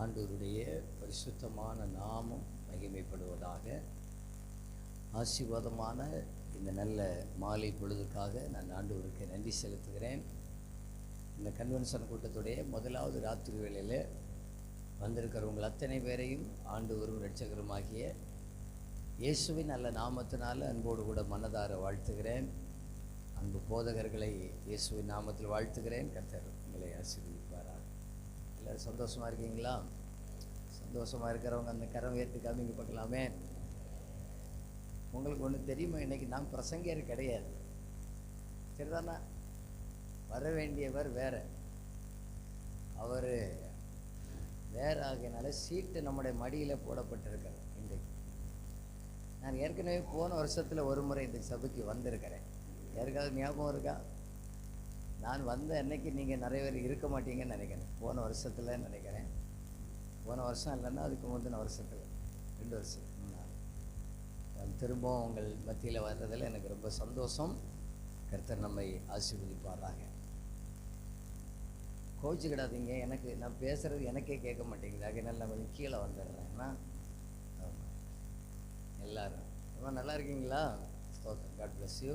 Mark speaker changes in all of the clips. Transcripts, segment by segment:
Speaker 1: ஆண்டவருடைய பரிசுத்தமான நாமம் மகிமைப்படுவதாக. ஆசீர்வாதமான இந்த நல்ல மாலை பொழுதுக்காக நான் ஆண்டவருக்கு நன்றி செலுத்துகிறேன். இந்த கன்வென்ஷன் கூட்டத்துடைய முதலாவது ராத்திரி வேளையில் வந்திருக்கிறவங்க அத்தனை பேரையும் ஆண்டவரும் இரட்சகருமாகிய இயேசுவின் நல்ல நாமத்தினால் அன்போடு கூட மனதார வாழ்த்துகிறேன். அன்பு போதகர்களை இயேசுவின் நாமத்தில் வாழ்த்துகிறேன். கர்த்தர் உங்களை ஆசீர்வதிப்பாராக. எல்லோரும் சந்தோஷமாக இருக்கீங்களா? சந்தோஷமாக இருக்கிறவங்க அந்த கரம் ஏற்றி காமிங்க பார்க்கலாமே. உங்களுக்கு ஒன்று தெரியுமா, இன்றைக்கி நான் பிரசங்கர் கிடையாது, சரிதானா? வர வேண்டியவர் வேற, அவர் வேற ஆகியனால சீட்டு நம்முடைய மடியில் போடப்பட்டிருக்கிறது. இன்றைக்கு நான் ஏற்கனவே போன வருஷத்தில் ஒரு முறை இந்த சபைக்கு வந்திருக்கிறேன். யாருக்காவது ஞாபகம் இருக்கா? நான் வந்த அன்னைக்கு நீங்கள் நிறைய பேர் இருக்க மாட்டீங்கன்னு நினைக்கிறேன். போன வருஷத்தில் நினைக்கிறேன், போன வருஷம் இல்லைன்னா அதுக்கு முந்தின வருஷத்தில் 2 வருஷம் முன்னாள் திரும்பவும் உங்கள் மத்தியில் வர்றதில் எனக்கு ரொம்ப சந்தோஷம். கர்த்தர் நம்மை ஆசீர்வதிப்பாராக. கோச்சிக்கிடாதீங்க, எனக்கு நான் பேசுகிறது எனக்கே கேட்க மாட்டேங்குது, அதனால நான் கொஞ்சம் கீழே வந்துடுறேன்னா. எல்லாரும் ரொம்ப நல்லா இருக்கீங்களா? ஸ்தோத்திரம். God bless you.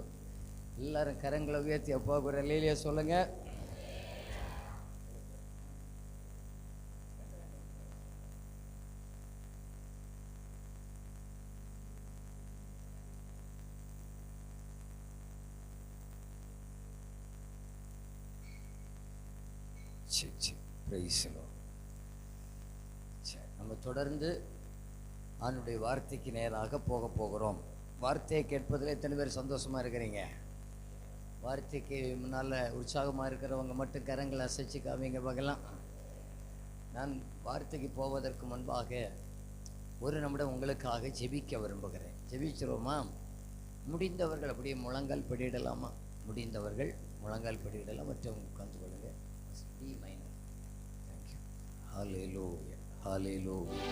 Speaker 1: எல்லாரும் கரங்களை உயர்த்தி அப்பா கூட லீலியா சொல்லுங்க. நம்ம தொடர்ந்து ஆண்டவருடைய வார்த்தைக்கு நேராக போகிறோம். வார்த்தையை கேட்பதில் எத்தனை பேர் சந்தோஷமா இருக்கிறீங்க? வார்த்தைக்கு முன்னால் உற்சாகமாக இருக்கிறவங்க மட்டும் கரங்களை அசைச்சு காமிங்க பார்க்கலாம். நான் வார்த்தைக்கு போவதற்கு முன்பாக ஒரு நிமிடம் உங்களுக்காக ஜெபிக்க விரும்புகிறேன். ஜெபிச்சிருவோமா? முடிந்தவர்கள் அப்படியே முழங்கால் படியிடலாமா? முடிந்தவர்கள் முழங்கால் படியிடலாம். மற்றவங்க உட்கார்ந்து கொள்ளுங்க. D minor. Thank you. Hallelujah, hallelujah.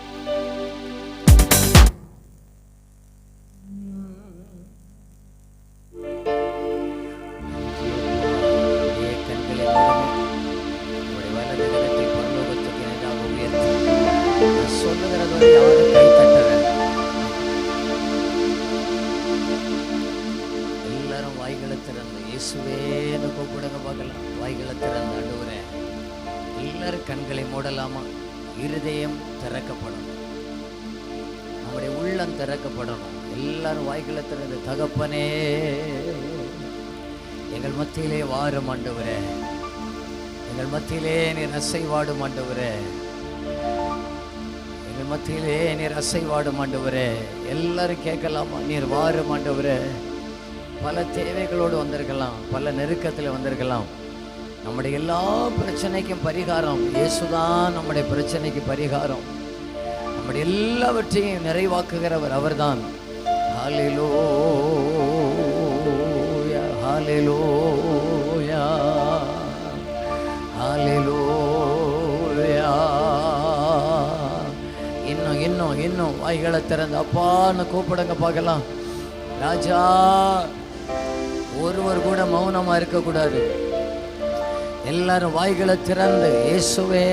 Speaker 1: சொல்லுகிறது யாரும் கை தட்ட வேண்டாம். எல்லாரும் வாய்களை திறந்து இயேசுவேன்னு கூப்பிடுங்க பார்க்கலாம். வாய்களை திறந்து ஆண்டவரே. எல்லாரும் கண்களை மூடலாமா? இருதயம் திறக்கப்படணும், நம்முடைய உள்ளம் திறக்கப்படணும். எல்லாரும் வாய்களை திறந்து தகப்பனே எங்கள் மத்தியிலே வாரும் ஆண்டவரே, எங்கள் மத்தியிலே நீர் அசைவாடும் ஆண்டவரே, எங்கள் மத்தியிலே நீர் அசைவாடும் ஆண்டவரே. எல்லாரும் கேட்கலாமா? நீர் வாரும் ஆண்டவரே. பல தேவைகளோடு வந்திருக்கலாம், பல நெருக்கத்தில் வந்திருக்கலாம். நம்முடைய எல்லா பிரச்சனைக்கும் பரிகாரம் இயேசுதான். நம்முடைய பிரச்சனைக்கு பரிகாரம், நம்முடைய எல்லாவற்றையும் நிறைவாக்குகிறவர் அவர்தான். ஹல்லேலூயா, ஹல்லேலூயா, ஹல்லேலூயா. இன்னும் இன்னும் இன்னும் வாய்களை திறந்து அப்பான்னு கூப்பிடுங்க பார்க்கலாம். ராஜா, ஒருவர் கூட மௌனமா இருக்கக்கூடாது. எல்லாரும் வாய்களை திறந்து இயேசுவே,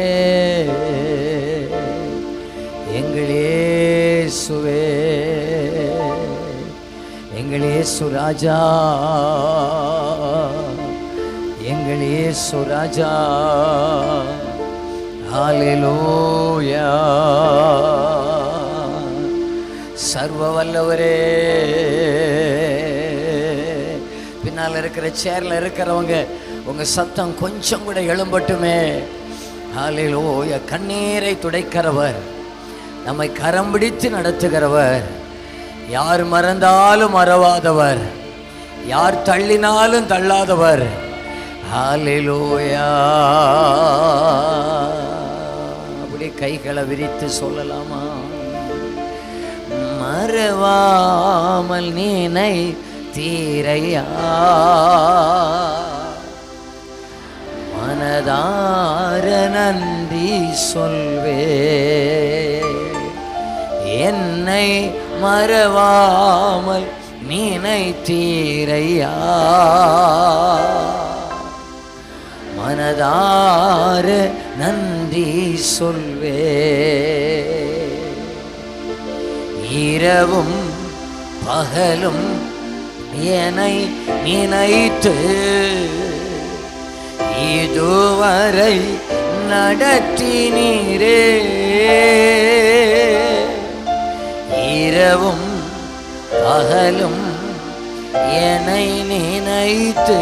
Speaker 1: எங்கள் இயேசுவே, எங்கள் இயேசு ராஜா, எங்கள் இயேசு ராஜா. ஹல்லேலூயா. சர்வ வல்லவரே. பின்னால் இருக்கிற சேர்ல இருக்கிறவங்க உங்க சத்தம் கொஞ்சம் கூட எழும்பட்டுமே. ஹல்லேலூயா. கண்ணீரை துடைக்கிறவர், நம்மை கரம் பிடித்து நடத்துகிறவர், யார் மறந்தாலும் மறவாதவர், யார் தள்ளினாலும் தள்ளாதவர். ஹல்லேலூயா. அப்படி கைகளை விரித்து சொல்லலாமா? மறவாமல் நீனை தீரையா, மனதார நன்றி சொல்வே, என்னை மறவாமல் நீனை தீரையா, மனதார நன்றி சொல்வே. இரவும் பகலும் என்னை நினைத்து இதுவரை நடத்தினீரே. இரவும் பகலும் என்னை நினைத்து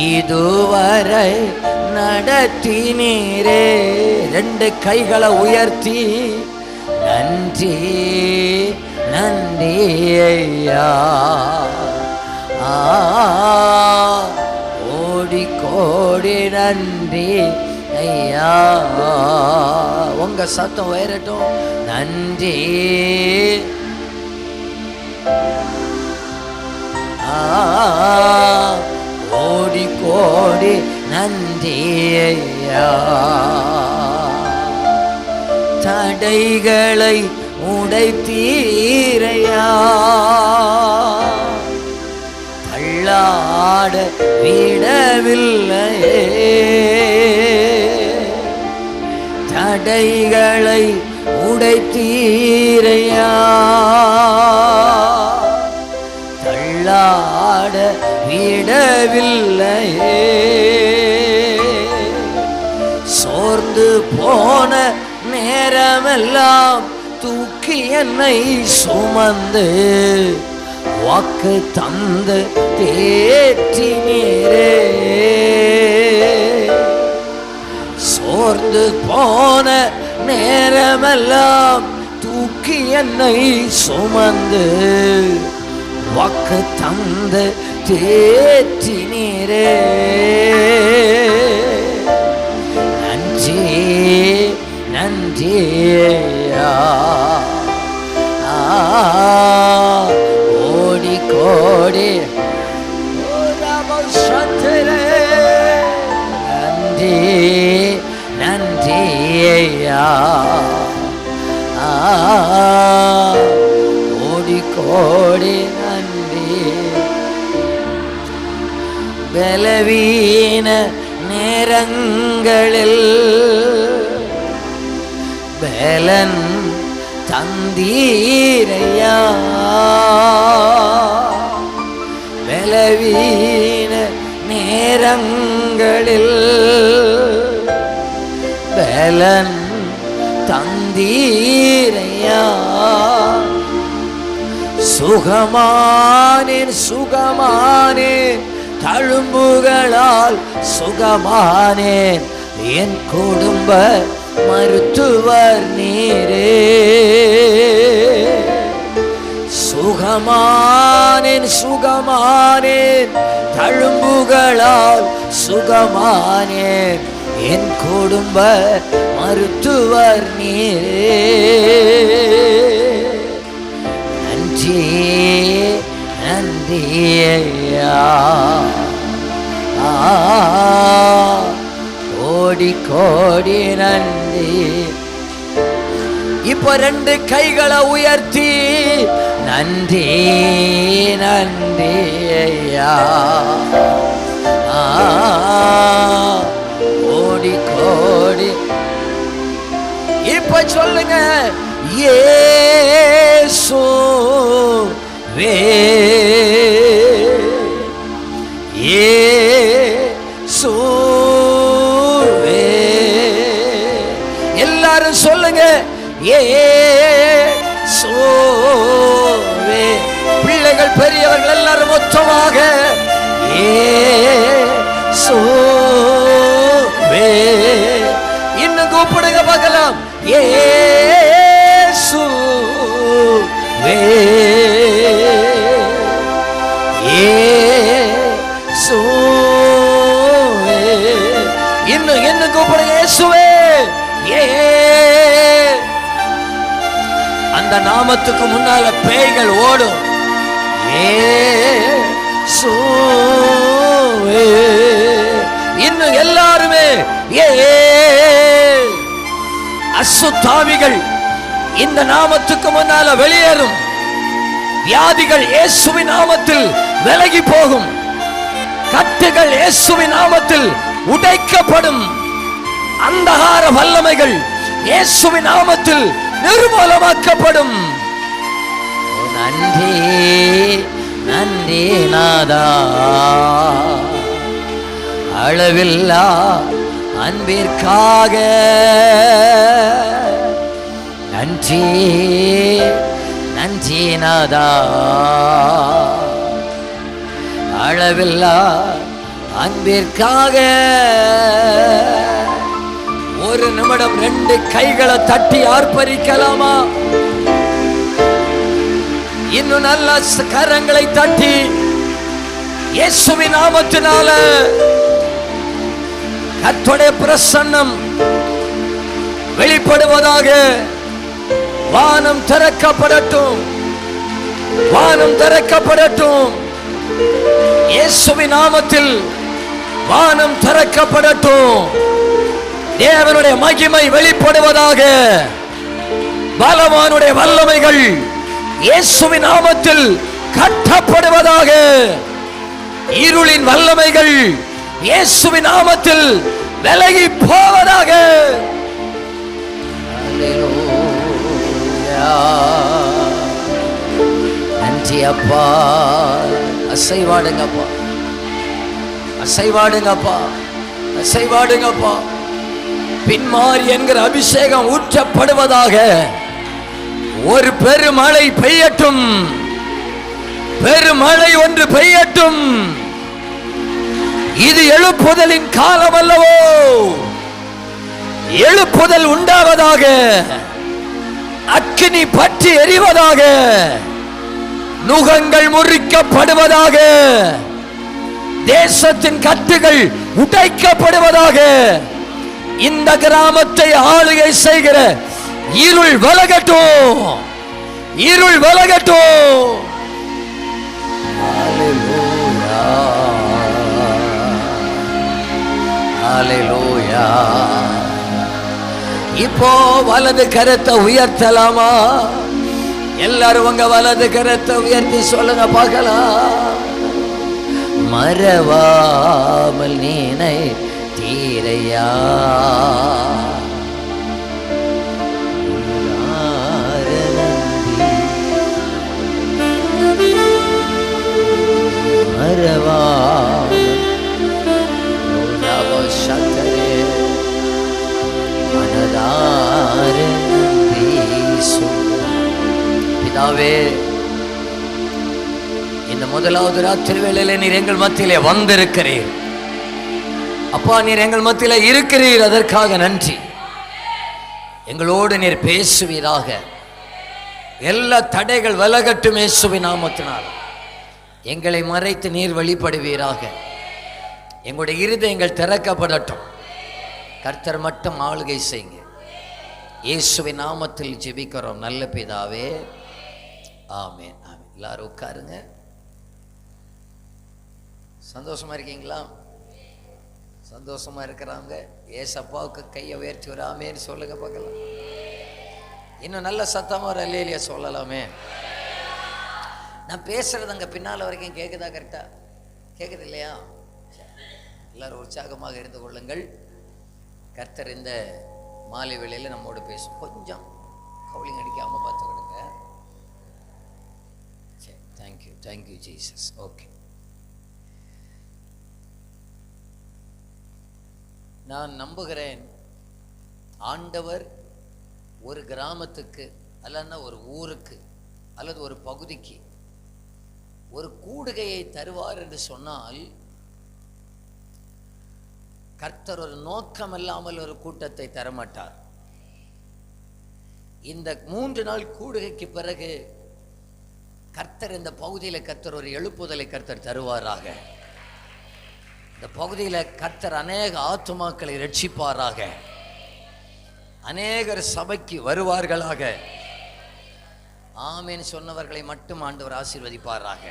Speaker 1: இதுவரை நடத்தினீரே. ரெண்டு கைகளை உயர்த்தி நன்றி நன்றி ஐயா. கோடி கோடி நன்றி ஐயா. உங்க சத்தம் உயரட்டும். நன்றி கோடி கோடி நன்றி ஐயா. தடைகளை உடைத்தீரையா. தள்ளாட விடவில்லையே. தடைகளை உடைத்தீரையா. தள்ளாட விடவில்லையே. சோர்ந்து போன நேரமெல்லாம் தூக்கி என்னை சுமந்து வாக்கு தந்து தேற்றினீரே. சோர்ந்து போன நேரமெல்லாம் தூக்கி என்னை சுமந்து வாக்கு தந்து தேற்றினீரே. நன்றி நன்றி ஐயா. கோடி கோடி நன்றி நன்றி ஐயா. கோடி கோடி நன்றி. பலவீன நேரங்களில் பலன் தந்தீரையா. பலவீன நேரங்களில் பலன் தந்தீரையா. சுகமானேன் சுகமானேன் தழும்புகளால் சுகமானேன். என் குடும்ப மருத்துவர் நீரே. சுகமானேன் சுகமானேன் தழும்புகளால் சுகமானேன். என் குடும்ப மருத்துவர் நீரே. நன்றி நன்றி ஐயா. கோடி கோடி நன்றி. இப்ப ரெண்டு கைகளை உயர்த்தி நன்றி நன்றி ஐயா. கோடி கோடி. இப்ப சொல்லுங்க. இயேசுவே இயேசுவே. எல்லாரும் சொல்லுங்க. இயேசுவே. பிள்ளைகள் பெரியவர்கள் எல்லாரும் மொத்தமாக இயேசுவே. இன்னும் கூப்பிடுங்க பார்க்கலாம். இயேசுவே இயேசுவே. இன்னும் என்ன கூப்பிடுங்க. இயேசுவே. அந்த நாமத்துக்கு முன்னால பேய்கள் ஓடும். இயேசுவே. இன்னும் எல்லாருமே அசுத்தாவிகள் இந்த நாமத்துக்கு முன்னால வெளியேறும். வியாதிகள் இயேசுவின் நாமத்தில் விலகி போகும்.
Speaker 2: கட்டுகள் இயேசுவின் நாமத்தில் உடைக்கப்படும். அந்தகார வல்லமைகள் இயேசுவின் நாமத்தில் நிர்மூலமாக்கப்படும். நன்றி நன்றி நாதா, அளவில்லா அன்பிற்காக நன்றி நன்றி நாதா, அளவில்லா அன்பிற்காக. ஒரு நிமிடம் 2 கைகளை தட்டி ஆர்ப்பரிக்கலாமா? இன்னும் நல்ல கரங்களை தட்டி இயேசுவின் நாமத்தினால கர்த்தருடைய பிரசன்னம் வெளிப்படுவதாக. வானம் திறக்கப்படட்டும், வானம் திறக்கப்படட்டும். இயேசுவின் நாமத்தில் வானம் திறக்கப்படட்டும். தேவனுடைய மகிமை வெளிப்படுவதாக. பலவானுடைய வல்லமைகள் இயேசுவின் நாமத்தில் கட்டப்படுவதாக. இருளின் வல்லமைகள் இயேசுவின் நாமத்தில் விலகி போவதாக. நன்றி அப்பா. அசைவாடுங்கப்பா, அசைவாடுங்கப்பா, அசைவாடுங்கப்பா. பின்மாறி என்கிற அபிஷேகம் ஊற்றப்படுவதாக. ஒரு பெருமழை பெய்யட்டும், பெருமழை ஒன்று பெய்யட்டும். இது எழுப்புதலின் காலம் அல்லவோ? எழுப்புதல் உண்டாவதாக. அக்கினி பற்றி எரிவதாக. நுகங்கள் முறிக்கப்படுவதாக. தேசத்தின் கட்டுகள் உடைக்கப்படுவதாக. இந்த கிராமத்தை ஆளுகை செய்கிற இருள் விலகட்டும், இருள் விலகட்டும். ஹல்லேலூயா, ஹல்லேலூயா. இப்போ வலது கரத்தை உயர்த்தலாமா? எல்லாரும் உங்க வலது கரத்தை உயர்த்தி சொல்லுங்க பார்க்கலாம். மறவாமல் நீனை தீரையா, பிதாவே, இந்த முதலாவது ராத்திரி வேளையில நீர் எங்கள் மத்தியிலே வந்திருக்கிறீர். அப்பா, நீர் எங்கள் மத்தியிலே இருக்கிறீர், அதற்காக நன்றி. எங்களோடு நீர் பேசுவீராக. எல்லா தடைகள் விலகட்டும் இயேசுவின் நாமத்தினால். எங்களை மறைத்து நீர் வெளிப்படுவீராக. எங்களுடைய இருதயங்கள் திறக்கப்படட்டும். கர்த்தர் மட்டும் ஆளுகை செய்யுங்க. இயேசுவின் நாமத்தில் ஜெபிக்கிறோம் நல்ல பிதாவே, ஆமென், ஆமென். எல்லாரும் உட்காருங்க. சந்தோஷமா இருக்கீங்களா? சந்தோஷமா இருக்கிறாங்க. ஏசப்பாவுக்கு கையை உயர்த்தி ஒரு ஆமேன்னு சொல்லுங்க பார்க்கலாம். இன்னும் நல்ல சத்தமா ஒரு அல்லேலூயா சொல்லலாமே. நான் பேசுறது அங்கே பின்னால் வரைக்கும் கேட்குதா? கரெக்டா கேட்குது இல்லையா? எல்லாரும் உற்சாகமாக இருந்து கொள்ளுங்கள். கர்த்தர் இந்த மாலை வேளையில் நம்மோடு பேசும். கொஞ்சம் கவுலிங் அடிக்காமல் பார்த்துக்கிடுங்க. சரி, தேங்க்யூ, தேங்க்யூ ஜீசஸ். ஓகே, நான் நம்புகிறேன் ஆண்டவர் ஒரு கிராமத்துக்கு அல்லன்னா ஒரு ஊருக்கு அல்லது ஒரு பகுதிக்கு ஒரு கூடுகையை தருவார் என்று சொன்னால், கர்த்தர் ஒரு நோக்கம் இல்லாமல் ஒரு கூட்டத்தை தரமாட்டார். இந்த 3 நாள் கூடுகைக்கு பிறகு கர்த்தர் இந்த பகுதியில் கர்த்தர் ஒரு எழுப்புதலை கர்த்தர் தருவாராக. இந்த பகுதியில் கர்த்தர் அநேக ஆத்துமாக்களை ரட்சிப்பாராக. அநேகர் சபைக்கு வருவார்களாக. ஆமென் சொன்னவர்களை மட்டும் ஆண்டவர் ஆசீர்வதிப்பாராக.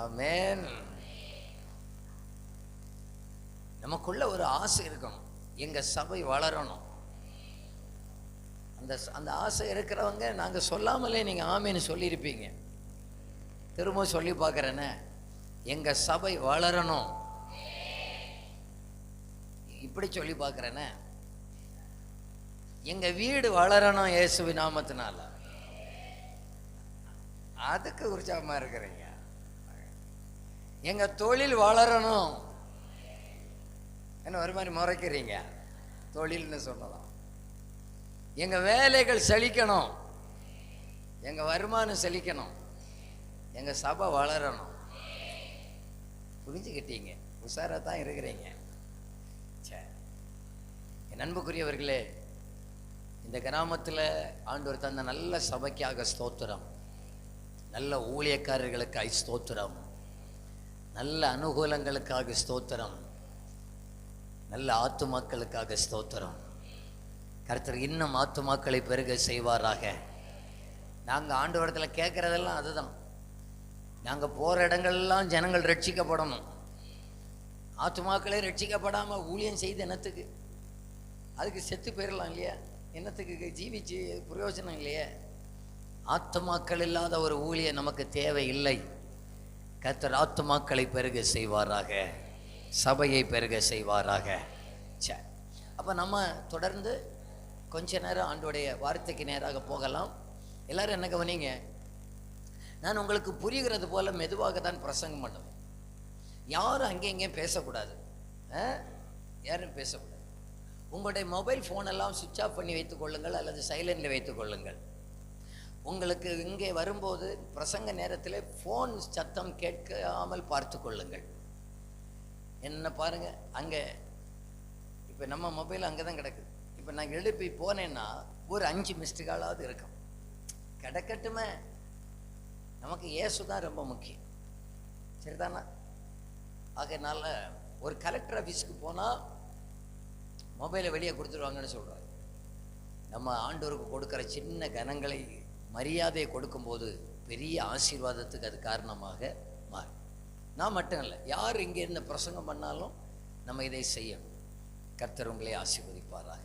Speaker 2: ஆமென். நமக்குள்ள ஒரு ஆசை இருக்கணும், எங்க சபை வளரணும். அந்த ஆசை இருக்கிறவங்க நாங்கள் சொல்லாமலே நீங்கள் ஆமேன்னு சொல்லியிருப்பீங்க. திரும்ப சொல்லி பார்க்குறேன்னு, எங்க சபை வளரணும். இப்படி சொல்லி பார்க்கிறேனே, எங்க வீடு வளரணும் இயேசுவின் நாமத்தினால. அதுக்கு உற்சாகமா இருக்கிறீங்க. எங்க தொழில் வளரணும். என்ன ஒரு மாதிரி முறைக்கிறீங்க? தொழில்னு சொன்னதான். எங்க வேலைகள் செழிக்கணும், எங்க வருமானம் செழிக்கணும், எங்க சபை வளரணும். புரிஞ்சுக்கிட்டீங்க? உஷாரா தான் இருக்கிறீங்க. சரி, என் அன்புக்குரியவர்களே, இந்த கிராமத்தில் ஆண்டவர் தந்த நல்ல சபைக்காக ஸ்தோத்திரம், நல்ல ஊழியக்காரர்களுக்காக ஸ்தோத்திரம், நல்ல அனுகூலங்களுக்காக ஸ்தோத்திரம், நல்ல ஆத்துமாக்களுக்காக ஸ்தோத்திரம். கர்த்தர் இன்னும் ஆத்துமாக்களை பெருக செய்வாராக. நாங்கள் ஆண்டவரத்தில் கேட்குறதெல்லாம் அதுதான். நாங்கள் போகிற இடங்கள்லாம் ஜனங்கள் ரட்சிக்கப்படணும். ஆத்துமாக்களே ரட்சிக்கப்படாமல் ஊழியம் செய்து என்னத்துக்கு? அதுக்கு செத்து போயிடலாம் இல்லையா? என்னத்துக்கு ஜீவிச்சு பிரயோஜனம் இல்லையே? ஆத்துமாக்கள் இல்லாத ஒரு ஊழியம் நமக்கு தேவை இல்லை. கர்த்தர் ஆத்துமாக்களை பெருக செய்வாராக, சபையை பெருக செய்வாராக. சரி, அப்போ நம்ம தொடர்ந்து கொஞ்ச நேரம் ஆண்டோடைய வார்த்தைக்கு நேராக போகலாம். எல்லாரும் என்ன கவனிங்க, நான் உங்களுக்கு புரிகிறது போல மெதுவாக தான் பிரசங்கம் பண்ணுவேன். யாரும் அங்கே இங்கேயும் பேசக்கூடாது, யாரும் பேசக்கூடாது. உங்களுடைய மொபைல் ஃபோனெல்லாம் சுவிட்ச் ஆஃப் பண்ணி வைத்துக் கொள்ளுங்கள் அல்லது சைலண்டில் வைத்துக் கொள்ளுங்கள். உங்களுக்கு இங்கே வரும்போது பிரசங்க நேரத்தில் ஃபோன் சத்தம் கேட்காமல் பார்த்து கொள்ளுங்கள். என்ன பாருங்க, அங்கே இப்போ நம்ம மொபைல் அங்கே தான் கிடக்குது. இப்போ நான் எழுப்பி போனேன்னா ஒரு 5 மிஸ்டு காலாவது இருக்கும். கிடக்கட்டுமே, நமக்கு இயேசு தான் ரொம்ப முக்கியம். சரிதானா? அதனால ஒரு கலெக்டர் ஆஃபீஸுக்கு போனால் மொபைலை வெளியே கொடுத்துருவாங்கன்னு சொல்கிறார். நம்ம ஆண்டவருக்கு கொடுக்குற சின்ன கனங்களை, மரியாதையை கொடுக்கும்போது பெரிய ஆசீர்வாதத்துக்கு அது காரணமாக மாறும். நான் மட்டும் இல்லை, யார் இங்கே இருந்து பிரசங்கம் பண்ணாலும் நம்ம இதை செய்யணும். கர்த்தர் உங்களை ஆசீர்வதிப்பாராக.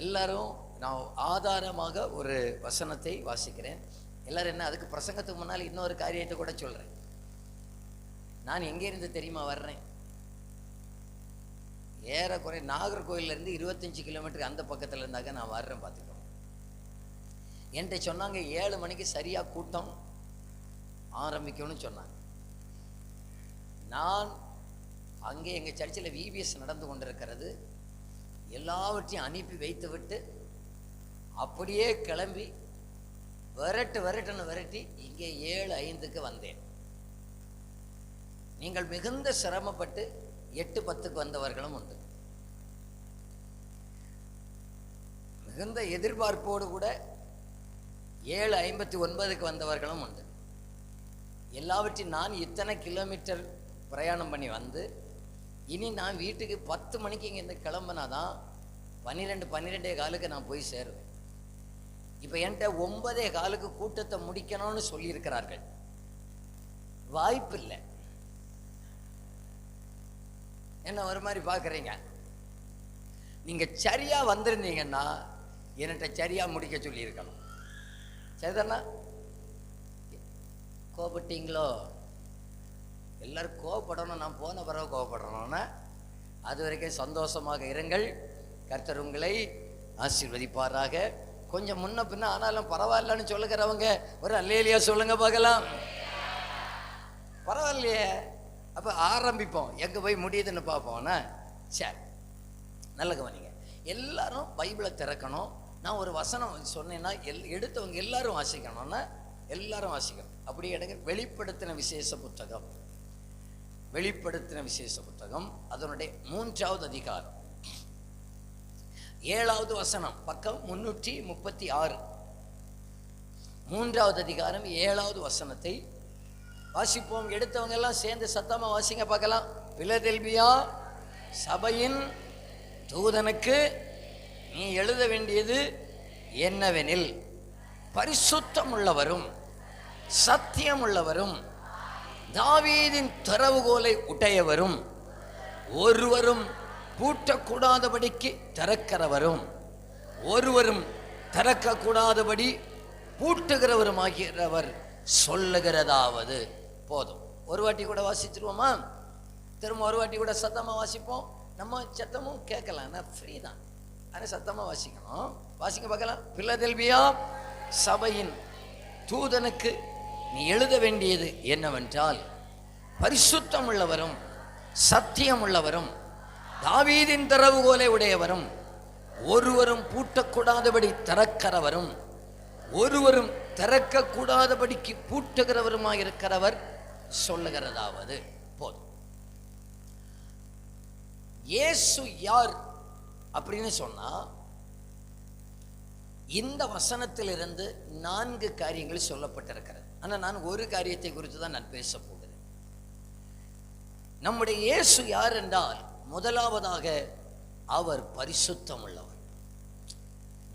Speaker 2: எல்லாரும் நான் ஆதாரமாக ஒரு வசனத்தை வாசிக்கிறேன். எல்லாரும் என்ன, அதுக்கு பிரசங்கத்துக்கு முன்னால் இன்னொரு காரியத்தை கூட சொல்கிறேன். நான் எங்கேருந்து தெரியுமா வர்றேன்? ஏறக்குறை நாகர்கோயிலேருந்து 25 கிலோமீட்டருக்கு அந்த பக்கத்தில் இருந்தாக்க நான் வர்றேன். பார்த்துக்கோ, என்கிட்ட சொன்னாங்க 7 மணிக்கு சரியாக கூட்டம் ஆரம்பிக்கணும்னு சொன்னாங்க. நான் அங்கே எங்கள் சர்ச்சில் விபிஎஸ் நடந்து கொண்டிருக்கிறது, எல்லாவற்றையும் அனுப்பி வைத்து விட்டு அப்படியே கிளம்பி விரட்டுன்னு விரட்டி இங்கே 7:05க்கு வந்தேன். நீங்கள் மிகுந்த சிரமப்பட்டு 8:10க்கு வந்தவர்களும் உண்டு. மிகுந்த எதிர்பார்ப்போடு கூட 7:59க்கு வந்தவர்களும் உண்டு. எல்லாவற்றையும் நான் இத்தனை கிலோமீட்டர் பிரயாணம் பண்ணி வந்து இனி நான் வீட்டுக்கு 10 மணிக்கு இங்கே கிளம்புனாதான் 12:15 நான் போய் சேருவேன். இப்போ என்கிட்ட 9:15 கூட்டத்தை முடிக்கணும்னு சொல்லியிருக்கிறார்கள். வாய்ப்பு இல்லை. என்ன ஒரு மாதிரி பார்க்குறீங்க? நீங்கள் சரியாக வந்திருந்தீங்கன்னா என்கிட்ட சரியாக முடிக்க சொல்லியிருக்கணும். சரிதானா? கோபப்பட்டீங்களோ? எல்லாரும் கோவப்படணும். நான் போன பிறகு கோவப்படணும்னா அது வரைக்கும் சந்தோஷமாக இருங்கள். கர்த்தர் உங்களை ஆசீர்வதிப்பாராக. கொஞ்சம் முன்ன பின்ன ஆனாலும் பரவாயில்லன்னு சொல்லுகிறவங்க ஒரு அல்லேலியா சொல்லுங்க பார்க்கலாம். பரவாயில்லையே, அப்போ ஆரம்பிப்போம். எங்கே போய் முடியுதுன்னு பார்ப்போம்னா. சரி, நல்ல கவனிங்க. எல்லாரும் பைபிளை திறக்கணும். நான் ஒரு வசனம் சொன்னேன்னா எடுத்தவங்க எல்லாரும் வாசிக்கணும்னா எல்லாரும் வாசிக்கணும். அப்படி எடுங்க. வெளிப்படுத்தின விசேஷ புத்தகம், வெளிப்படுத்தின விசேஷ புத்தகம் அதனுடைய 3வது அதிகாரம் 7வது வசனம், பக்கம் 336. 3வது அதிகாரம் 7வது வசனத்தை வாசிப்போம். எடுத்தவங்க எல்லாம் சேர்ந்து சத்தமா வாசிங்க பார்க்கலாம். பிலதெல்பியா சபையின் தூதனுக்கு நீ எழுத வேண்டியது என்னவெனில், பரிசுத்தம் உள்ளவரும் சத்தியம் உள்ளவரும் தாவீதின் திறவுகோலை உடையவரும் ஒருவரும் பூட்டக்கூடாதபடிக்கு திறக்கிறவரும் ஒருவரும் திறக்கக்கூடாதபடி பூட்டுகிறவரும் ஆகிறவர் சொல்லுகிறதாவது. போதும். ஒரு வாட்டி கூட வாசிச்சிருவோமா? திரும்ப ஒரு வாட்டி கூட சத்தமாக வாசிப்போம். நம்ம சத்தமும் கேட்கலாம், நான் ஃப்ரீ தான், ஆனால் சத்தமாக வாசிக்கணும். வாசிக்க பார்க்கலாம். பிலதெல்பியா சபையின் தூதனுக்கு நீ எழுத வேண்டியது என்னவென்றால், பரிசுத்தம் உள்ளவரும் சத்தியம் உள்ளவரும் தாவீதின் திறவுகோலை உடையவரும் ஒருவரும் பூட்டக்கூடாதபடி திறக்கிறவரும் ஒருவரும் திறக்கக்கூடாதபடிக்கு பூட்டுகிறவருமாயிருக்கிறவர் சொல்லுகிறதாவது. போதும். இயேசு யார் அப்படின்னு சொன்னா, இந்த வசனத்திலிருந்து 4 காரியங்கள் சொல்லப்பட்டிருக்கிறது. ஆனா நான் ஒரு காரியத்தை குறித்து தான் நான் பேச போகிறேன். நம்முடைய இயேசு யார் என்றால், முதலாவதாக அவர் பரிசுத்தம் உள்ளவர்.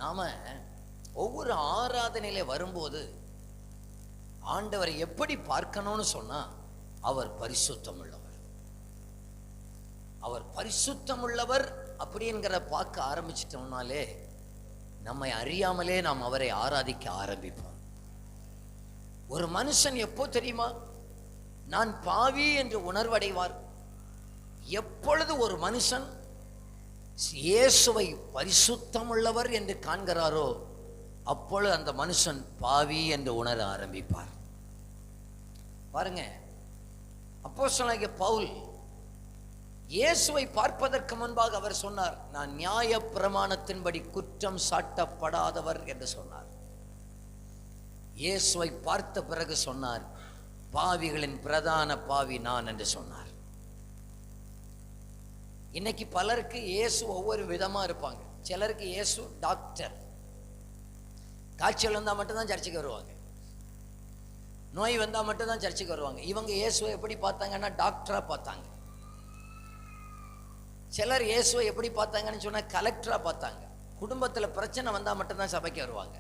Speaker 2: நாம ஒவ்வொரு ஆராதனையில வரும்போது ஆண்டவரை எப்படி பார்க்கணும்னு சொன்னா, அவர் பரிசுத்தம் உள்ளவர். அவர் பரிசுத்தம் உள்ளவர் அப்படிங்கிற பார்க்க ஆரம்பிச்சிட்டோம்னாலே நம்மை அறியாமலே நாம் அவரை ஆராதிக்க ஆரம்பிப்போம். ஒரு மனுஷன் எப்போ தெரியுமா நான் பாவி என்று உணர்வடைவார்? எப்பொழுது ஒரு மனுஷன் இயேசுவை பரிசுத்தம் உள்ளவர் என்று காண்கிறாரோ, அப்பொழுது அந்த மனுஷன் பாவி என்று உணர ஆரம்பிப்பார். பாருங்க, அப்போஸ்தலனாகிய பவுல் இயேசுவை பார்ப்பதற்கு முன்பாக அவர் சொன்னார், நான் நியாய பிரமாணத்தின்படி குற்றம் சாட்டப்படாதவர் என்று சொன்னார். இயேசுவை பார்த்த பிறகு சொன்னார், பாவிகளின் பிரதான பாவி நான் என்று சொன்னார். இன்னைக்கு பலருக்கு இயேசு ஒவ்வொரு விதமா இருப்பாங்க. சிலருக்கு இயேசு டாக்டர். காய்ச்சல் வந்தா மட்டும்தான் சர்ச்சுக்கு வருவாங்க, நோய் வந்தா மட்டும்தான் சர்ச்சுக்கு வருவாங்க. இவங்க இயேசுவை எப்படி பார்த்தாங்கன்னா டாக்டரா பார்த்தாங்க. சிலர் இயேசுவை எப்படி பார்த்தாங்கன்னு சொன்னா கலெக்டரா பார்த்தாங்க. குடும்பத்துல பிரச்சனை வந்தா மட்டும்தான் சபைக்கு வருவாங்க.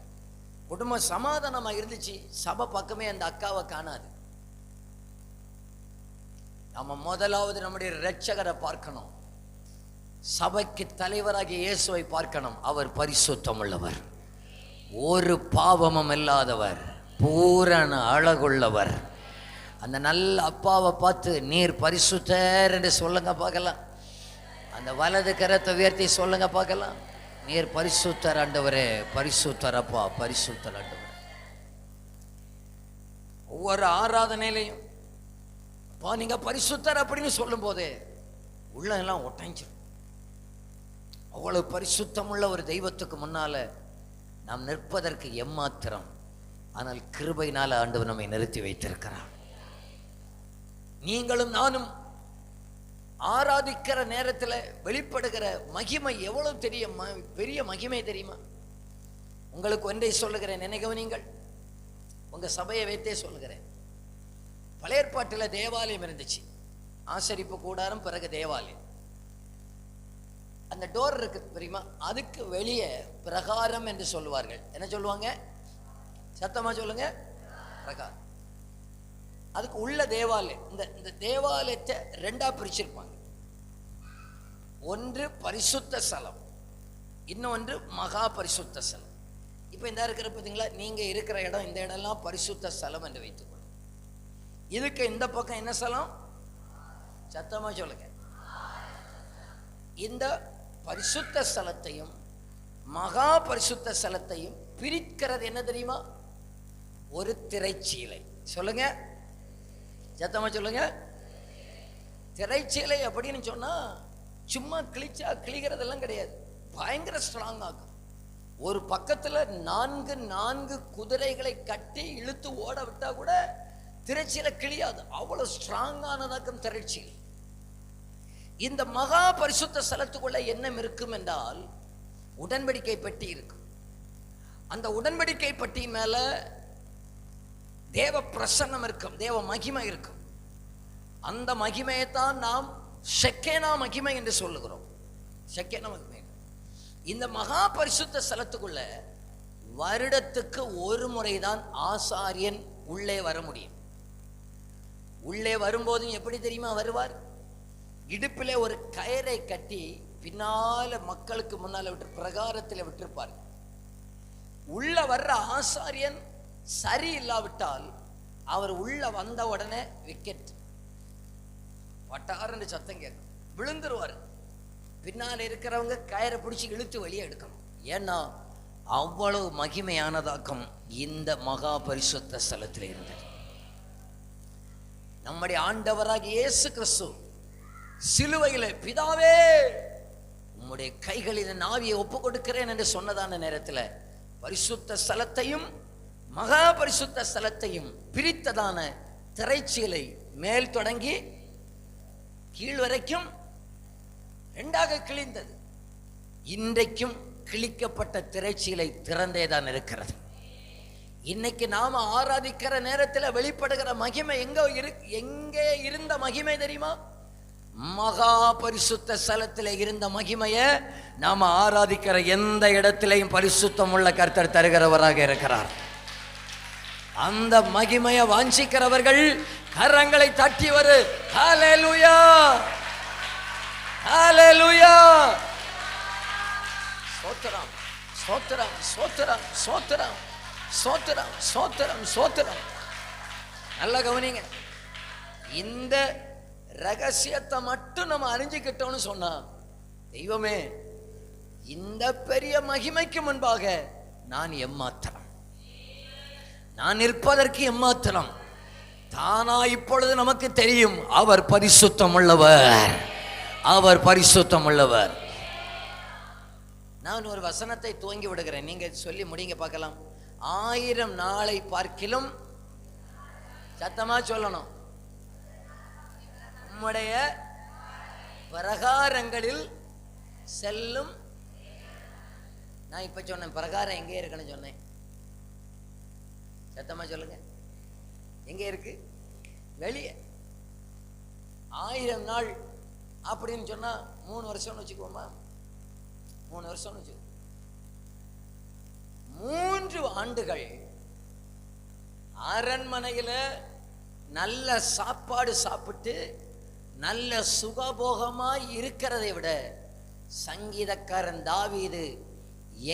Speaker 2: குடும்பம் சமாதானமா இருந்துச்சு, சபை பக்கமே அந்த அக்காவை காணாது. நம்ம முதலாவது நம்முடைய இரட்சகரை பார்க்கணும். சபைக்கு தலைவராகிய இயேசுவை பார்க்கணும். அவர் பரிசுத்தம் உள்ளவர், ஒரு பாவமும் இல்லாதவர், பூரண அழகுள்ளவர். அந்த நல்ல அப்பாவை பார்த்து நீர் பரிசுத்தர் என்று சொல்லுங்க பார்க்கலாம். அந்த வலது கரத்தை உயர்த்தி சொல்லுங்க பார்க்கலாம், நீர் பரிசுத்தர் ஆண்டவரே, பரிசுத்தர் அப்பா, பரிசுத்தர் ஆண்டவரே. ஒவ்வொரு ஆராதனையிலையும் அப்பா நீங்க பரிசுத்தர் அப்படின்னு சொல்லும் போதே உள்ள எல்லாம் ஒட்டாஞ்சிடும். அவ்வளவு பரிசுத்தம் உள்ள ஒரு தெய்வத்துக்கு முன்னால நாம் நிற்பதற்கு எம்மாத்திரம். ஆனால் கிருபையினால ஆண்டவர் நம்மை நிறுத்தி வைத்திருக்கிறார். நீங்களும் நானும் ஆராதிக்கிற நேரத்தில் வெளிப்படுகிற மகிமை எவ்வளவு பெரிய மகிமை தெரியுமா? உங்களுக்கு ஒன்றை சொல்லுகிறேன், நினைக்கவனீங்கள். உங்க சபையை வைத்தே சொல்லுகிறேன். பழைய ஏற்பாட்டில் தேவாலயம் இருந்துச்சு, ஆசரிப்பு கூடாரம், பிறகு தேவாலயம். அந்த டோர் இருக்கு தெரியுமா, அதுக்கு வெளியே பிரகாரம் என்று சொல்லுவார்கள். என்ன சொல்லுவாங்க? சத்தமா சொல்லுங்க, பிரகாரம். அதுக்கு உள்ள தேவாலயம். இந்த தேவாலயத்தை 2ஆ பிரிச்சிருப்பாங்க. ஒன்று பரிசுத்த ஸ்தலம், இன்னொன்று மகா பரிசுத்த ஸ்தலம். இப்போ இந்த இருக்கிற பார்த்தீங்களா, நீங்க இருக்கிற இடம், இந்த இடம்லாம் பரிசுத்த ஸ்தலம் என்று வைத்துக்கொள்ளும். இதுக்கு இந்த பக்கம் என்ன ஸ்தலம்? சத்தமா சொல்லுங்க. இந்த பரிசுத்த ஸ்தலத்தையும் மகா பரிசுத்த ஸ்தலத்தையும் பிரிக்கிறது என்ன தெரியுமா? ஒரு திரைச்சீலை. சொல்லுங்க, சத்தமா சொல்லுங்க. திரைச்சீலை அப்படின்னு சொன்னா சும்மா கிழிக்கிறதெல்லாம் கிடையாது, பயங்கர ஸ்ட்ராங் ஆகும். ஒரு பக்கத்துல 4 குதிரைகளை கட்டி இழுத்து ஓட விட்டா கூட திரைச்சீலை கிழியாது, அவ்வளவு ஸ்ட்ராங்கானதாக்கும் திரைச்சீலை. இந்த மகா பரிசுத்த ஸ்தலத்துக்குள்ள என்ன இருக்கும் என்றால் உடன்படிக்கை பெட்டி இருக்கும். அந்த உடன்படிக்கை பெட்டி மேல தேவ பிரசன்னம் இருக்கும், தேவ மகிமை இருக்கும். அந்த மகிமையைத்தான் நாம் ஷெக்கேனா மகிமை என்று சொல்லுகிறோம். ஷெக்கேனா மகிமை. இந்த மகா பரிசுத்த ஸ்தலத்துக்குள்ள வருடத்துக்கு ஒரு முறைதான் ஆசாரியன் உள்ளே வர முடியும். உள்ளே வரும்போதும் எப்படி தெரியுமா வருவார்? இடுப்பிலே ஒரு கயிறை கட்டி பின்னால மக்களுக்கு முன்னால விட்டு பிரகாரத்தில் விட்டிருப்பார். உள்ள வர்ற ஆசாரியன் சரி இல்லாவிட்டால் அவர் உள்ள வந்த உடனே விக்கெட், வட்டாரன்னு சத்தம் கேட்கும், விழுந்துருவார். பின்னால் இருக்கிறவங்க கயிறை பிடிச்சி இழுத்து வெளியே எடுக்கணும். ஏன்னா அவ்வளவு மகிமையானதாக்கம் இந்த மகா பரிசுத்த ஸ்தலத்தில் இருந்தது. நம்முடைய ஆண்டவராகிய இயேசு கிறிஸ்து சிலுவையில் பிதாவே உம்முடைய கைகளில் என் ஆவியை ஒப்பு கொடுக்கிறேன் என்று சொன்னதான நேரத்தில் பரிசுத்த ஸ்தலத்தையும் மகா பரிசுத்த ஸ்தலத்தையும் பிரித்ததான திரைச்சீலை மேல் தொடங்கி கீழ் வரைக்கும் இரண்டாக கிழிந்தது. இன்றைக்கும் கிழிக்கப்பட்ட திரைச்சீலை திறந்தேதான் இருக்கிறது. இன்னைக்கு நாம ஆராதிக்கிற நேரத்தில் வெளிப்படுகிற மகிமை எங்கே இருந்த மகிமை தெரியுமா? மகா பரிசுத்த ஸ்தலத்தில் இருந்த மகிமையை நாம ஆராதிக்கிற எந்த இடத்திலையும் பரிசுத்தம் உள்ள கர்த்தர் தருகிறவராக இருக்கிறார். அந்த மகிமையை வாஞ்சிக்கிறவர்கள் கரங்களை தட்டி வரு. ஹல்லேலூயா, ஹல்லேலூயா, ஸ்தோத்திரம், ஸ்தோத்திரம், ஸ்தோத்திரம், ஸ்தோத்திரம், ஸ்தோத்திரம், ஸ்தோத்திரம், ஸ்தோத்திரம். நல்லா கவனிங்க. இந்த ரகசியத்தை மட்டும் நம்ம அறிஞ்சுக்கிட்டோம்னு சொன்னா, தெய்வமே இந்த பெரிய மகிமைக்கு முன்பாக நான் எம்மாத்திரம், நான் நிற்பதற்கு எம்மாத்திரம். தானா இப்பொழுது நமக்கு தெரியும் அவர் பரிசுத்தம் உள்ளவர், அவர் பரிசுத்தம் உள்ளவர். நான் ஒரு வசனத்தை துவங்கி விடுகிறேன், நீங்க சொல்லி முடிங்க பார்க்கலாம். 1000 நாளை பார்க்கிலும், சத்தமா சொல்லணும், உம்முடைய பிரகாரங்களில் செல்லும். நான் இப்ப சொன்னேன் பிரகாரம் எங்கே இருக்குன்னு சொன்னேன், சத்தமா சொல்லுங்க. எங்க இருக்கு? வெளியே. 1000 நாள் அப்படின்னு சொன்னா 3 வருஷம்னு வச்சுக்குவோமா? 3 வருஷம்னு வச்சுக்கோ. 3 ஆண்டுகள் அரண்மனையில நல்ல சாப்பாடு சாப்பிட்டு நல்ல சுகபோகமாய் இருக்கிறதை விட சங்கீதக்காரன் தாவீது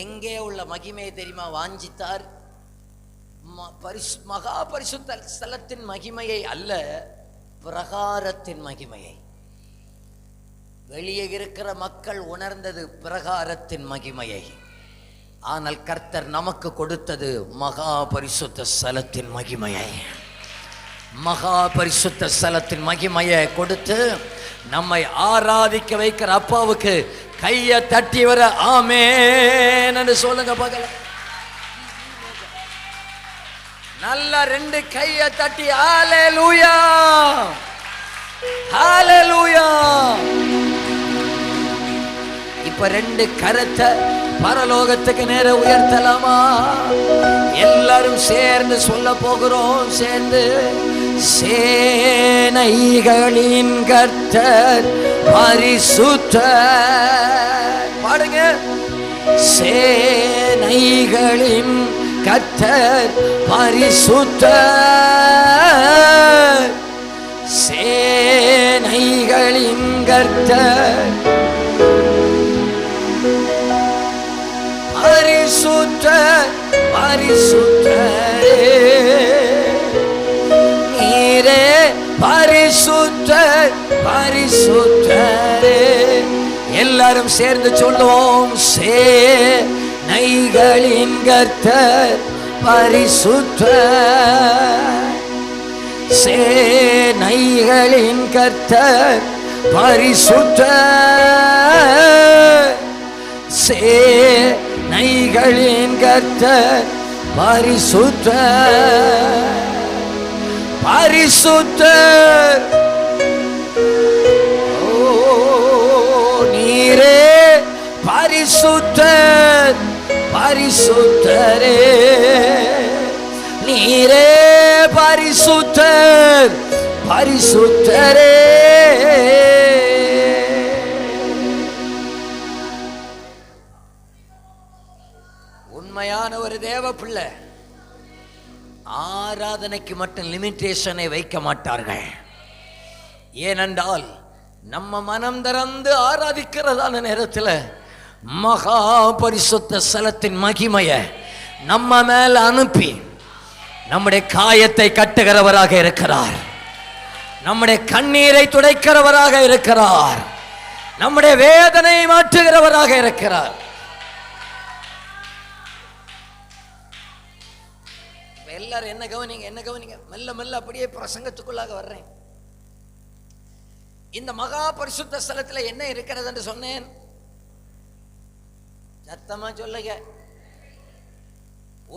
Speaker 2: எங்கே உள்ள மகிமையை தெரியுமா வாஞ்சித்தார்? மகா பரிசுத்த ஸ்தலத்தின் மகிமையை அல்ல, பிரகாரத்தின் மகிமையை. வெளியே இருக்கிற மக்கள் உணர்ந்தது பிரகாரத்தின் மகிமையை. ஆனால் கர்த்தர் நமக்கு கொடுத்தது மகா பரிசுத்த ஸ்தலத்தின் மகிமையை. மகா பரிசுத்த ஸ்தலத்தின் மகிமையை கொடுத்து நம்மை ஆராதிக்க வைக்கிற அப்பாவுக்கு கையை தட்டி வர ஆமென் என்று சொல்லுங்க பார்க்கலாம். நல்ல 2 கையை தட்டி ஹல்லேலூயா, ஹல்லேலூயா. இப்ப 2 கரத்தை பரலோகத்துக்கு நேர உயர்த்தலாமா? எல்லாரும் சேர்ந்து சொல்ல போகிறோம். சேர்ந்து சேனைகளின் கர்த்தர் பரிசுத்தர். பாடுங்க. சேனைகளின் கர்த்தர் பரிசுத்தர், சேனைகளின் கர்த்தர் பரிசுத்தர், பரிசுத்தரே நீரே பரிசுத்தர், பரிசுத்தரே. எல்லாரும் சேர்ந்து சொல்லுவோம். சேனைகளின் கர்த்தர் பரிசுத்தர், சேனைகளின் கர்த்தர் பரிசுத்தர், சேனைகளின் கர்த்தர் பரிசுத்தர், பரிசுத்தர். ஓ நீரே பரிசுத்தர், பரிசுத்தரே நீரே பரிசுத்தர், பரிசுத்தரே. உண்மையான ஒரு தேவ பிள்ளை ஆராதனைக்கு மட்டும் லிமிட்டேஷனை வைக்க மாட்டார்கள். ஏனென்றால் நம்ம மனம் திறந்து ஆராதிக்கிறதான நேரத்தில் மகா பரிசுத்த ஸ்தலத்தின் மகிமையை நம்ம மேல அனுப்பி நம்முடைய காயத்தை கட்டுகிறவராக இருக்கிறார். நம்முடைய கண்ணீரை துடைக்கிறவராக இருக்கிறார். நம்முடைய வேதனை மாற்றுகிறவராக இருக்கிறார். எல்லாரும் என்ன கவனிங்க, என்ன கவனிங்க. மெல்ல மெல்ல அப்படியே பிரசங்கத்துக்குள்ளாக வர்றேன். இந்த மகா பரிசுத்த ஸ்தலத்தில் என்ன இருக்கிறது என்று சொன்னேன்? சத்தமா சொல்லுங்க.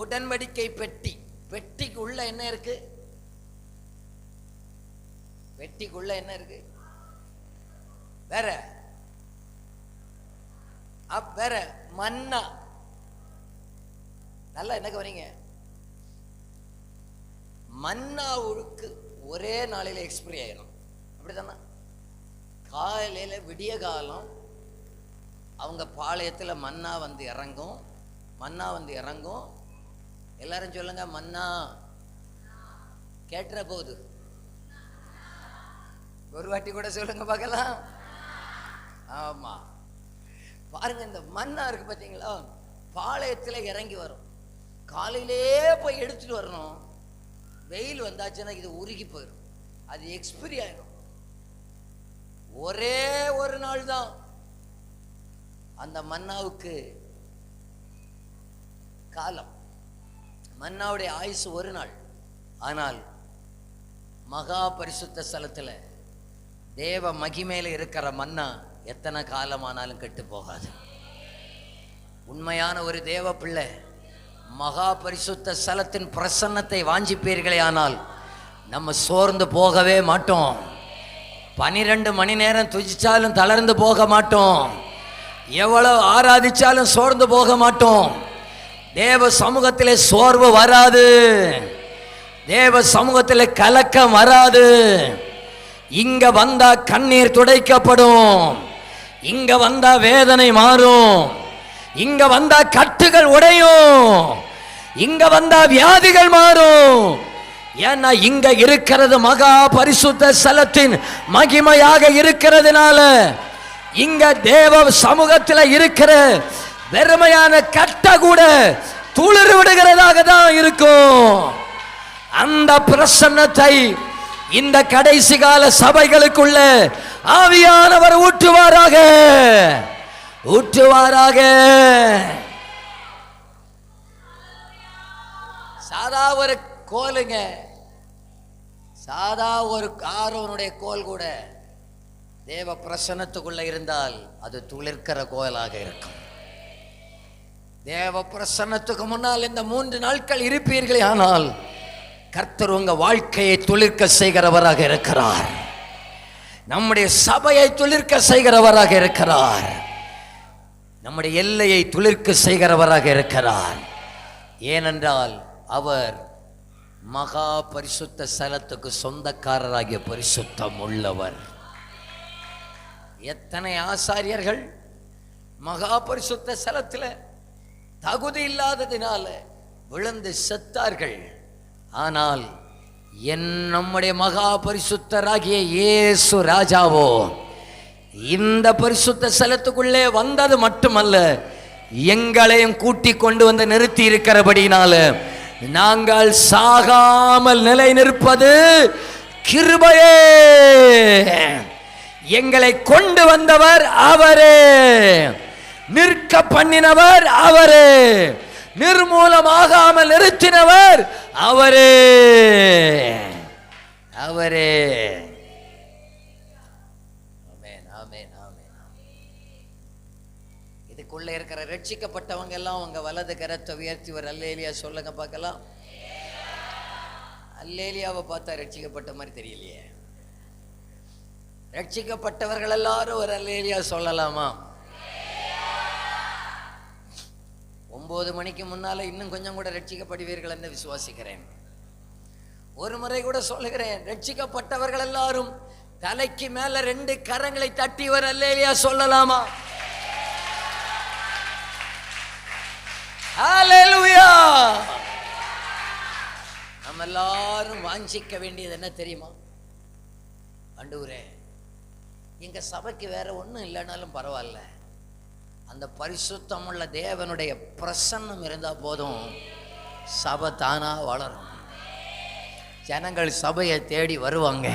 Speaker 2: உடன்படிக்கை பெட்டி. பெட்டிக்குள்ள என்ன இருக்கு? பெட்டிக்குள்ள என்ன இருக்கு? வேற வேற மன்னா. நல்லா என்ன கவனிங்க. மன்னாவுக்கு ஒரே நாளில் எக்ஸ்பிரி ஆயிடும். அப்படித்தானே? காலையில விடிய காலம் அவங்க பாளையத்தில் மன்னா வந்து இறங்கும். மன்னா வந்து இறங்கும். எல்லாரும் சொல்லுங்க, மன்னா. கேட்டுற போது ஒரு வாட்டி கூட சொல்லுங்க பார்க்கலாம். ஆமா, பாருங்க, இந்த மன்னா இருக்கு பார்த்தீங்களா, பாளையத்தில் இறங்கி வரும். காலையிலே போய் எடுத்துட்டு வரணும். வெயில் வந்தாச்சுன்னா இது உருகி போயிடும், அது எக்ஸ்பிரி ஆயிடும். ஒரே ஒரு நாள் தான் அந்த மன்னாவுக்கு காலம். மன்னாவுடைய ஆயுசு ஒரு நாள். ஆனால் மகா பரிசுத்த ஸ்தலத்தில் தேவ மகிமையில இருக்கிற மன்னா எத்தனை காலமானாலும் கெட்டு போகாது. உண்மையான ஒரு தேவ பிள்ளை மகா பரிசுத்த ஸ்தலத்தின் பிரசன்னத்தை வாஞ்சிப்பீர்களே ஆனால் நம்ம சோர்ந்து போகவே மாட்டோம். 12 மணி நேரம் துதிச்சாலும் தளர்ந்து போக மாட்டோம். எவ்வளவு ஆராதிச்சாலும் சோர்ந்து போக மாட்டோம். தேவ சமூகத்திலே சோர்வு வராது. தேவ சமூகத்திலே கலக்கம் வராது. இங்க வந்தா கண்ணீர் துடைக்கப்படும். இங்க வந்தா வேதனை மாறும். இங்க வந்தா கட்டுகள் உடையும். இங்க வந்தா வியாதிகள் மாறும். ஏன்னா இங்க இருக்கிறது மகா பரிசுத்த ஸ்தலத்தின் மகிமையாக இருக்கிறதுனால இங்க தேவ சமூகத்தில் இருக்கிற வெறுமையான கட்ட கூட துளிர் விடுகிறதாக தான் இருக்கும். அந்த பிரசன்னத்தை இந்த கடைசி கால சபைகளுக்குள்ள ஆவியானவர் ஊற்றுவாராக, ஊற்றுவாராக. சாதா ஒரு கோலுங்க, சாதா ஒரு ஆரோனுடைய கோல் கூட தேவ பிரசன்னத்துக்குள்ள இருந்தால் அது துளிர்க்கிற கோலாக இருக்கும். தேவ பிரசன்னத்துக்கு முன்னால் இந்த 3 நாட்கள் இருப்பீர்களே ஆனால் கர்த்தர் உங்க வாழ்க்கையை துளிர்க்க செய்கிறவராக இருக்கிறார். நம்முடைய சபையை துளிர்க்க செய்கிறவராக இருக்கிறார். நம்முடைய எல்லையை துளிர்க்க செய்கிறவராக இருக்கிறார். ஏனென்றால் அவர் மகா பரிசுத்த ஸ்தலத்துக்கு சொந்தக்காரராகிய பரிசுத்தம் உள்ளவர். எத்தனை ஆசாரியர்கள் மகா பரிசுத்த ஸ்தலத்தில் தகுதி இல்லாததினால விழுந்து செத்தார்கள். ஆனால் நம்முடைய மகா பரிசுத்தராகிய இயேசு ராஜாவோ இந்த பரிசுத்த ஸ்தலத்துக்குள்ளே வந்தது மட்டுமல்ல, எங்களையும் கூட்டி கொண்டு வந்து நிறுத்தி இருக்கிறபடினால நாங்கள் சாகாமல் நிலை நிற்பது கிருபையே. எங்களை கொண்டு வந்தவர் அவரே, நிற்க பண்ணினவர் அவரே, நிர்மூலமாகாமல் நிறுத்தினவர் அவரே, அவரே. ஆமென், ஆமென், ஆமென். இதுக்குள்ள இருக்கிற ரட்சிக்கப்பட்டவங்க எல்லாம் உங்க வலது கரத்தை உயர்த்தி ஒரு அல்லேலியா சொல்லுங்க பார்க்கலாம். அல்லேலியாவை பார்த்தா ரட்சிக்கப்பட்ட மாதிரி தெரியலையே. ரட்சிக்கப்பட்டவர்கள் எல்லாரும் ஒரு அல்லேலியா சொல்லலாமா? 9 மணிக்கு முன்னால இன்னும் கொஞ்சம் கூட ரட்சிக்கப்படுவீர்கள் என்று விசுவாசிக்கிறேன். ஒரு முறை கூட சொல்லுகிறேன், ரட்சிக்கப்பட்டவர்கள் எல்லாரும் தலைக்கு மேல 2 கரங்களை தட்டி ஒரு அல்லேலியா சொல்லலாமா? ஹல்லேலூயா. நம்ம எல்லாரும் வாஞ்சிக்க வேண்டியது என்ன தெரியுமா? ஆண்டவரே, எங்க சபைக்கு வேற ஒன்றும் இல்லைனாலும் பரவாயில்ல, அந்த பரிசுத்தமுள்ள தேவனுடைய பிரசன்னம் இருந்தால் போதும், சபை தானா வளரும். ஜனங்கள் சபையை தேடி வருவாங்க.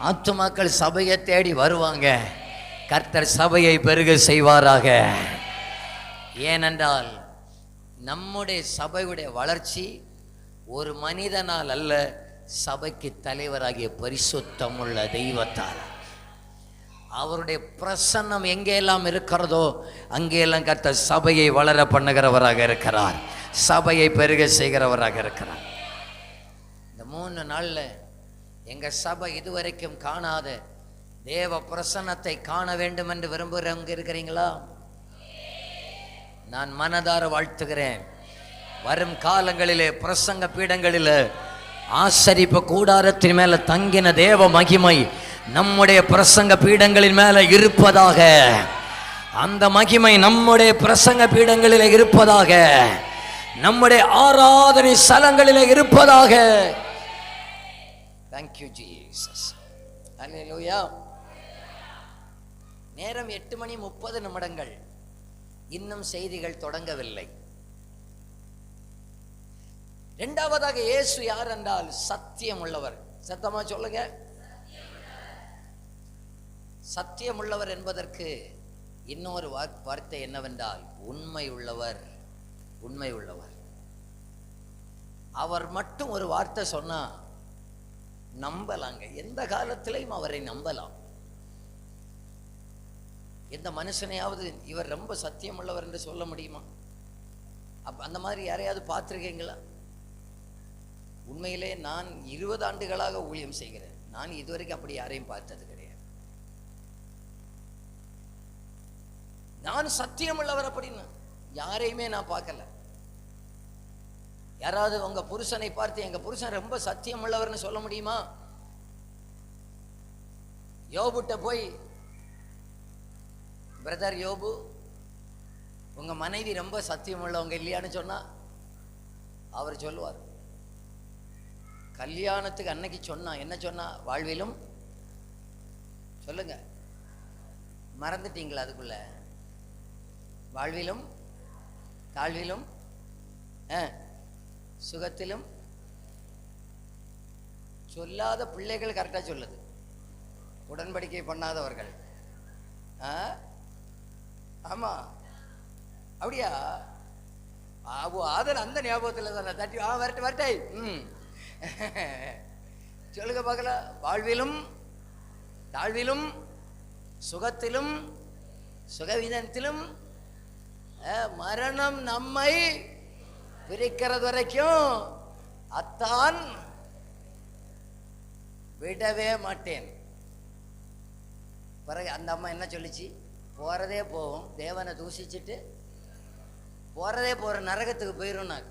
Speaker 2: ஆத்துமாக்கள் சபையை தேடி வருவாங்க. கர்த்தர் சபையை பெருக செய்வாராக. ஏனென்றால் நம்முடைய சபையுடைய வளர்ச்சி ஒரு மனிதனால் அல்ல, சபைக்கு தலைவராகிய பரிசுத்தமுள்ள தெய்வத்தால். அவருடைய பிரசன்னம் எங்கெல்லாம் இருக்கிறதோ அங்கெல்லாம் கர்த்தர் சபையை வளர பண்ணுகிறவராக இருக்கிறார், சபையை பெருக செய்கிறவராக இருக்கிறார். இந்த 3 நாளில் எங்கள் சபை இதுவரைக்கும் காணாத தேவ பிரசன்னத்தை காண வேண்டும் என்று விரும்புகிறவங்க இருக்கிறீங்களா? நான் மனதார வாழ்த்துகிறேன். வரும் காலங்களிலே பிரசங்க பீடங்களிலே ஆசரிப்பு கூடாரத்தின் மேல தங்கின தேவ மகிமை நம்முடைய பிரசங்க பீடங்களின் மேல இருப்பதாக. அந்த மகிமை நம்முடைய பிரசங்க பீடங்களில் இருப்பதாக, நம்முடைய ஆராதனை ஸ்தலங்களில் இருப்பதாக. Thank you Jesus. Hallelujah. நேரம் 8:30. இன்னும் செய்திகள் தொடங்கவில்லை. இரண்டாவதாக இயேசு யார் என்றால் சத்தியம் உள்ளவர். சத்தமா சொல்லுங்க. சத்தியம் உள்ளவர் என்பதற்கு இன்னொரு வார்த்தை என்னவென்றால் உண்மை உள்ளவர். உண்மை உள்ளவர். அவர் மட்டும் ஒரு வார்த்தை சொன்னா நம்பலாங்க. எந்த காலத்திலையும் அவரை நம்பலாம். எந்த மனுஷனையாவது இவர் ரொம்ப சத்தியம் உள்ளவர் என்று சொல்ல முடியுமா? அந்த மாதிரி யாரையாவது பார்த்துருக்கீங்களா? உண்மையிலே நான் 20 ஆண்டுகளாக ஊழியம் செய்கிறேன். நான் இதுவரைக்கும் அப்படி யாரையும் பார்த்தது கிடையாது. நான் சத்தியம் உள்ளவர் அப்படின்னு யாரையுமே நான் பார்க்கல. யாராவது உங்க புருஷனை பார்த்து எங்க புருஷன் ரொம்ப சத்தியம் உள்ளவர்னு சொல்ல முடியுமா? யோபுட்ட போய், பிரதர் யோபு, உங்க மனைவி ரொம்ப சத்தியம் உள்ளவங்க இல்லையான்னு சொன்னா அவர் சொல்லுவார். கல்யாணத்துக்கு அன்னைக்கு சொன்னா என்ன சொன்னா? வாழ்விலும் சொல்லுங்க, மறந்துட்டீங்களா? அதுக்குள்ள வாழ்விலும் தாழ்விலும் சுகத்திலும் சொல்லாத பிள்ளைகள் கரெக்டா சொல்லுது. உடன்படிக்கை பண்ணாதவர்கள். ஆமா, அப்படியா? ஆதர் அந்த ஞாபகத்தில் தானே தட்டி வரட்டு வரட்டை. சொல்லுங்க பார்க்கலாம். வாழ்விலும் தாழ்விலும் சுகத்திலும் சுகவீனத்திலும் மரணம் நம்மை பிரிக்கிறது வரைக்கும் அத்தான் விடவே மாட்டேன். பிறகு அந்த அம்மா என்ன சொல்லிச்சு? போறதே போவோம், தேவனை தூசிச்சுட்டு போறதே போற நரகத்துக்கு போயிரும். நான்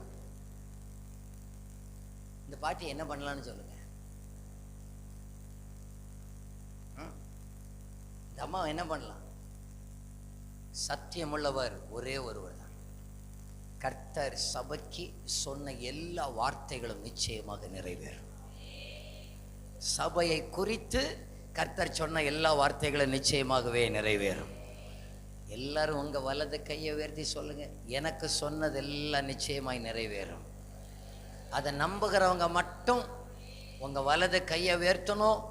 Speaker 2: இந்த பாட்டி என்ன பண்ணலான்னு சொல்லுங்க. இந்த அம்மா என்ன பண்ணலாம்? சத்தியமுள்ளவர் ஒரே ஒருவர் தான். கர்த்தர் சபைக்கு சொன்ன எல்லா வார்த்தைகளும் நிச்சயமாக நிறைவேறும். சபையை குறித்து கர்த்தர் சொன்ன எல்லா வார்த்தைகளும் நிச்சயமாகவே நிறைவேறும். எல்லாரும் உங்க வலது கையை உயர்த்தி சொல்லுங்க, எனக்கு சொன்னதெல்லாம் நிச்சயமாய் நிறைவேறும். அதை நம்புகிறவங்க மட்டும் உங்க வலது கையை உயர்த்தணும்.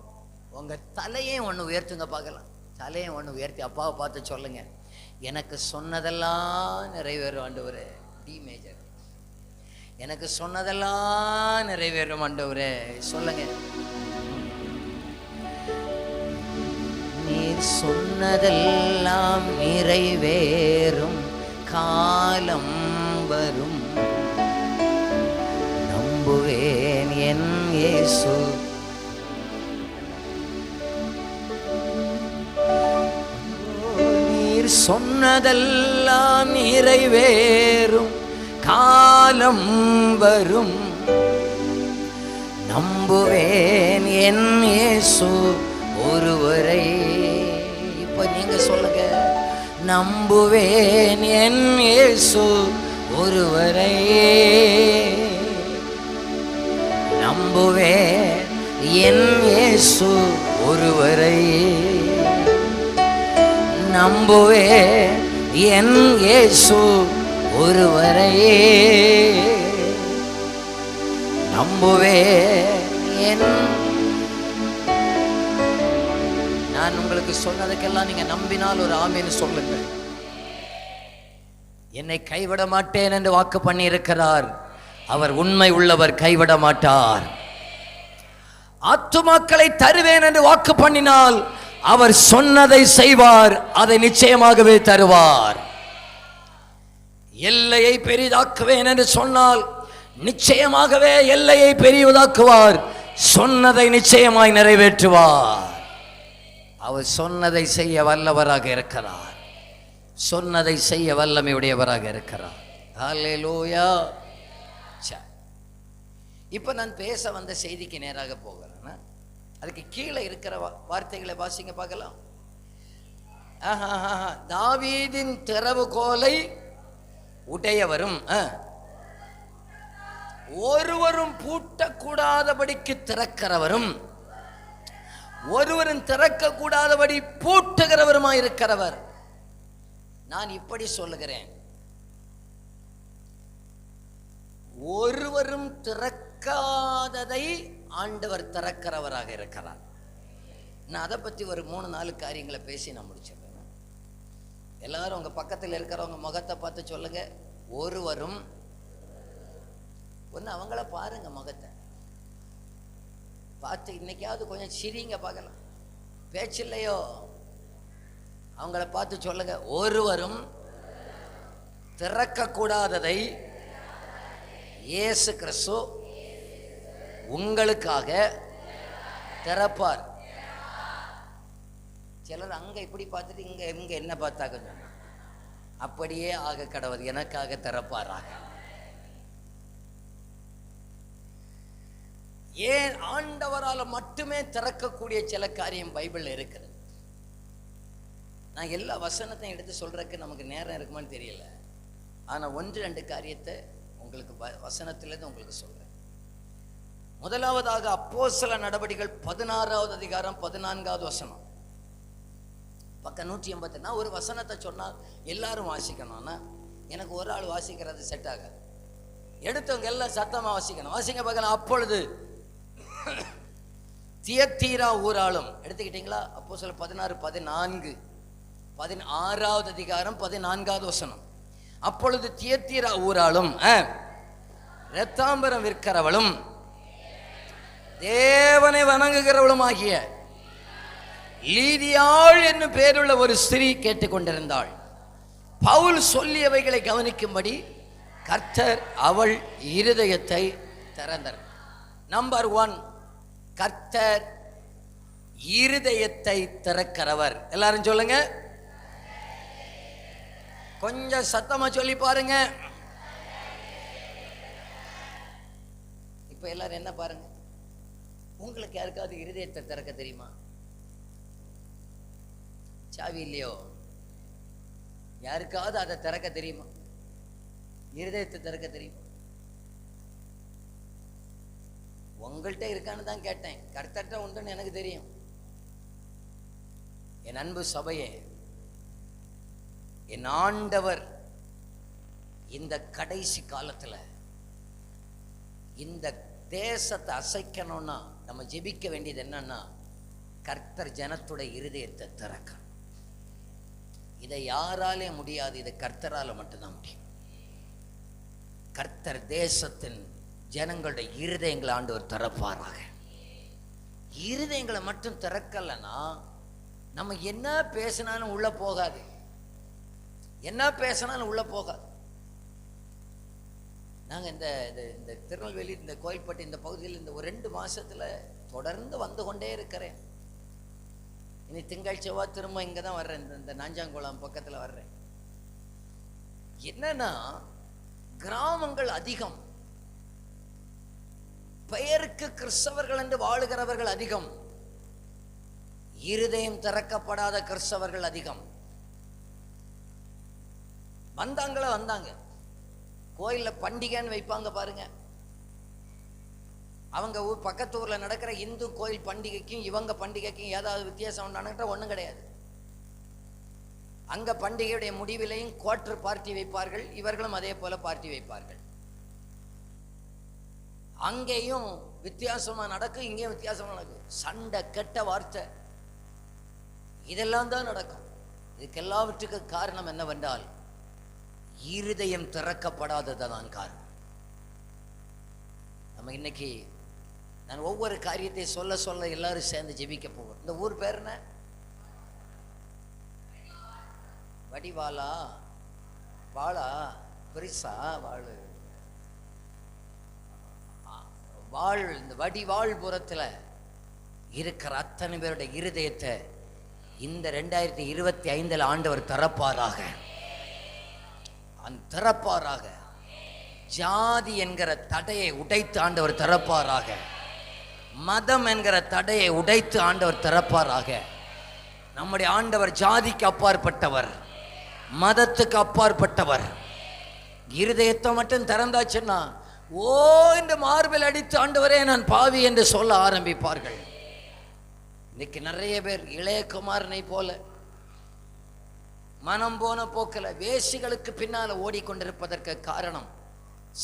Speaker 2: உங்க தலையும் ஒன்று உயர்த்துங்க பார்க்கலாம். தலையும் ஒன்று உயர்த்தி அப்பாவை பார்த்து சொல்லுங்க, எனக்கு சொன்னதெல்லாம் நிறைவேறும் ஆண்டவரே. D major. எனக்கு சொன்னதெல்லாம் நிறைவேறும் ஆண்டவரே. சொல்லுங்க, நீர் சொன்னதெல்லாம் நிறைவேறும் காலம் வரும், நம்புவேன் என் இயேசு. நீர் சொன்னதெல்லாம் நிறைவேறும் காலம் வரும், நம்புவேன் என் இயேசு ஒருவரை. இப்ப நீங்க சொல்லுங்க, நம்புவேன் என் இயேசு ஒருவரை, நம்புவேன் என் இயேசு ஒருவரை, நம்புவேன் என் இயேசு ஒருவரை, நம்புவேன் என் நான் உங்களுக்கு சொன்னதுக்கெல்லாம் நீங்க நம்பினால் ஒரு ஆமீன்னு சொல்லுங்கள். என்னை கைவிட மாட்டேன் என்று வாக்கு பண்ணி இருக்கிறார். அவர் உண்மை உள்ளவர், கைவிட மாட்டார். ஆத்துமாக்களை தருவேன் என்று வாக்கு பண்ணினால் அவர் சொன்னதை செய்வார், அதை நிச்சயமாகவே தருவார். எல்லையை பெரிதாக்குவேன் என்று சொன்னால் நிச்சயமாகவே எல்லையை பெரியதாக்குவார். சொன்னதை நிச்சயமாய் நிறைவேற்றுவார். அவர் சொன்னதை செய்ய வல்லவராக இருக்கிறார். சொன்னதை செய்ய வல்லமையுடையவராக இருக்கிறார். ஹல்லேலூயா. இப்ப நான் பேச வந்த செய்திக்கு நேராக போகிறேன். அதுக்கு கீழே இருக்கிற வார்த்தைகளை வாசிங்க பார்க்கலாம். தாவீதின் திறவுகோலை உடையவரும் ஒருவரும் பூட்டக்கூடாதபடிக்கு திறக்கிறவரும் ஒருவரும் திறக்க கூடாதபடி பூட்டுகிறவருமாய் இருக்கிறவர். நான் இப்படி சொல்லுகிறேன், ஒருவரும் திறக்காததை ஆண்டவர் திறக்கிறவராக இருக்கிறார். நான் அதை பற்றி ஒரு 3-4 காரியங்களை பேசி நான் முடிச்சிடுறேன். எல்லாரும் உங்க பக்கத்தில் இருக்கிறவங்க முகத்தை பார்த்து சொல்லுங்க, ஒருவரும். ஒன்று அவங்கள பாருங்க, முகத்தை பார்த்து இன்னைக்காவது கொஞ்சம் சிரிங்க பார்க்கலாம். பேச்சு இல்லையோ, அவங்கள பார்த்து சொல்லுங்க, ஒருவரும் திறக்கக்கூடாததை இயேசு கிறிஸ்து உங்களுக்காக திறப்பார். சிலர் அங்க இப்படி பார்த்துட்டு இங்க என்ன பார்த்தாக்க அப்படியே ஆக கடவுள் எனக்காக திறப்பாராக. ஏன் ஆண்டவரால் மட்டுமே திறக்கக்கூடிய சில காரியம் பைபிள்ல இருக்குது. நான் எல்லா வசனத்தையும் எடுத்து சொல்றதுக்கு நமக்கு நேரம் இருக்குமான்னு தெரியல. ஆனா 1-2 காரியத்தை உங்களுக்கு வசனத்திலிருந்து உங்களுக்கு சொல்றேன். முதலாவதாக அப்போஸ்தல நடபடிகள் 16வது அதிகாரம் 14வது வசனம், பக்கம் 180. நான் ஒரு வசனத்தை சொன்னால் எல்லாரும் வாசிக்கணும்னா எனக்கு ஒரு ஆள் வாசிக்கிறது செட் ஆகாது. எடுத்தவங்க எல்லாம் சத்தமா வாசிக்கணும். வாசிங்க பார்க்கலாம். அப்பொழுது தியத்தீரா ஊராளும், எடுத்துக்கிட்டீங்களா? அப்போஸ்தலர் 16-14 16வது அதிகாரம் 14வது வசனம். அப்பொழுது தியத்தீரா ஊராளும் இரத்தாம்பரம் விற்கிறவளும் தேவனை வணங்குகிறவளும் ஆகிய லீதியாள் என்னும் பேருள்ள ஒரு ஸ்திரீ கேட்டுக்கொண்டிருந்தாள். பவுல் சொல்லியவைகளை கவனிக்கும்படி கர்த்தர் அவள் இருதயத்தை திறந்தார். நம்பர் 1, கர்த்தர் இருதயத்தை திறக்கிறவர். எல்லாரும் சொல்லுங்க, கொஞ்சம் சத்தமா சொல்லி பாருங்க. இப்ப எல்லாரும் என்ன பாருங்க, உங்களுக்கு யாருக்காவது இருதயத்தை திறக்க தெரியுமா? சாவி இல்லையோ? யாருக்காவது அதை திறக்க தெரியுமா? இருதயத்தை திறக்க தெரியுமா? உங்கள்கிட்ட இருக்கான்னு தான் கேட்டேன். கர்த்தர்ட்ட உண்டுன்னு எனக்கு தெரியும். என் அன்பு சபையே, என் ஆண்டவர் இந்த கடைசி காலத்துல இந்த தேசத்தை அசைக்கணும்னா நம்ம ஜெபிக்க வேண்டியது என்னன்னா, கர்த்தர் ஜனத்துடைய இருதயத்தை திறக்க. இதை யாராலே முடியாது, இதை கர்த்தரால மட்டும்தான் முடியும். கர்த்தர் தேசத்தின் ஜனங்களுடைய இருதயங்களை ஆண்டவர் திறப்பாராக. இருதயங்களை மட்டும் திறக்கலன்னா நம்ம என்ன பேசினாலும் உள்ள போகாது. என்ன பேசினாலும் உள்ள போகாது. நாங்கள் இந்த திருநெல்வேலி, இந்த கோயில்பட்டி, இந்த பகுதியில் இந்த ஒரு 2 மாசத்துல தொடர்ந்து வந்து கொண்டே இருக்கிறேன். இனி திங்கள் செவ்வாய் திரும்ப இங்கே தான் வர்றேன். இந்த நாஞ்சாங்குளம் பக்கத்தில் வர்றேன். என்னன்னா, கிராமங்கள் அதிகம், பெயருக்கு கிறிஸ்தவர்கள் என்று வாழுகிறவர்கள் அதிகம், இருதயம் திறக்கப்படாத கிறிஸ்தவர்கள் அதிகம். வந்தாங்க கோயில்ல பண்டிகைன்னு வைப்பாங்க பாருங்க. அவங்க பக்கத்து ஊர்ல நடக்கிற இந்து கோயில் பண்டிகைக்கும் இவங்க பண்டிகைக்கும் ஏதாவது வித்தியாசம் உண்டானுக்கிட்ட ஒண்ணும் கிடையாது. அங்க பண்டிகையுடைய முடிவிலையும் குவார்டர் பார்ட்டி வைப்பார்கள், இவர்களும் அதே போல பார்ட்டி வைப்பார்கள். அங்கேயும் வித்தியாசமா நடக்கும், இங்கேயும் வித்தியாசமா நடக்கும். சண்டை, கெட்ட வார்த்தை. இதெல்லாம் தான் நடக்கும். இதுக்கெல்லாவற்றுக்கும் காரணம் என்னவென்றால் இருதயம் திறக்கப்படாததான் காரணம். நம்ம இன்னைக்கு நான் ஒவ்வொரு காரியத்தை சொல்ல சொல்ல எல்லாரும் சேர்ந்து ஜெபிக்க போவோம். இந்த ஊர் பேர் என்ன? வடிவாளா, வாழா, பெரிசா, வாழு, வாழ். இந்த வடிவாழ்புரத்தில் இருக்கிற அத்தனை பேருடைய இருதயத்தை இந்த 2025 ஆண்டவர் திறப்பாராக. திறப்பாராக. ஜாதி என்கிற தடையை உடைத்து ஆண்டவர் திறப்பாராக. மதம் என்கிற தடையை உடைத்து ஆண்டவர் திறப்பாராக. நம்முடைய ஆண்டவர் ஜாதிக்கு அப்பாற்பட்டவர், மதத்துக்கு அப்பாற்பட்டவர். இருதயத்தை மட்டும் திறந்தாச்சுன்னா ஓ என்று மார்பில் அடித்து ஆண்டவரே நான் பாவி என்று சொல்ல ஆரம்பிப்பார்கள். இன்னைக்கு நிறைய பேர் இளையகுமாரனை போல மனம் போன போக்கில் வேசிகளுக்கு பின்னால ஓடிக்கொண்டிருப்பதற்கு காரணம்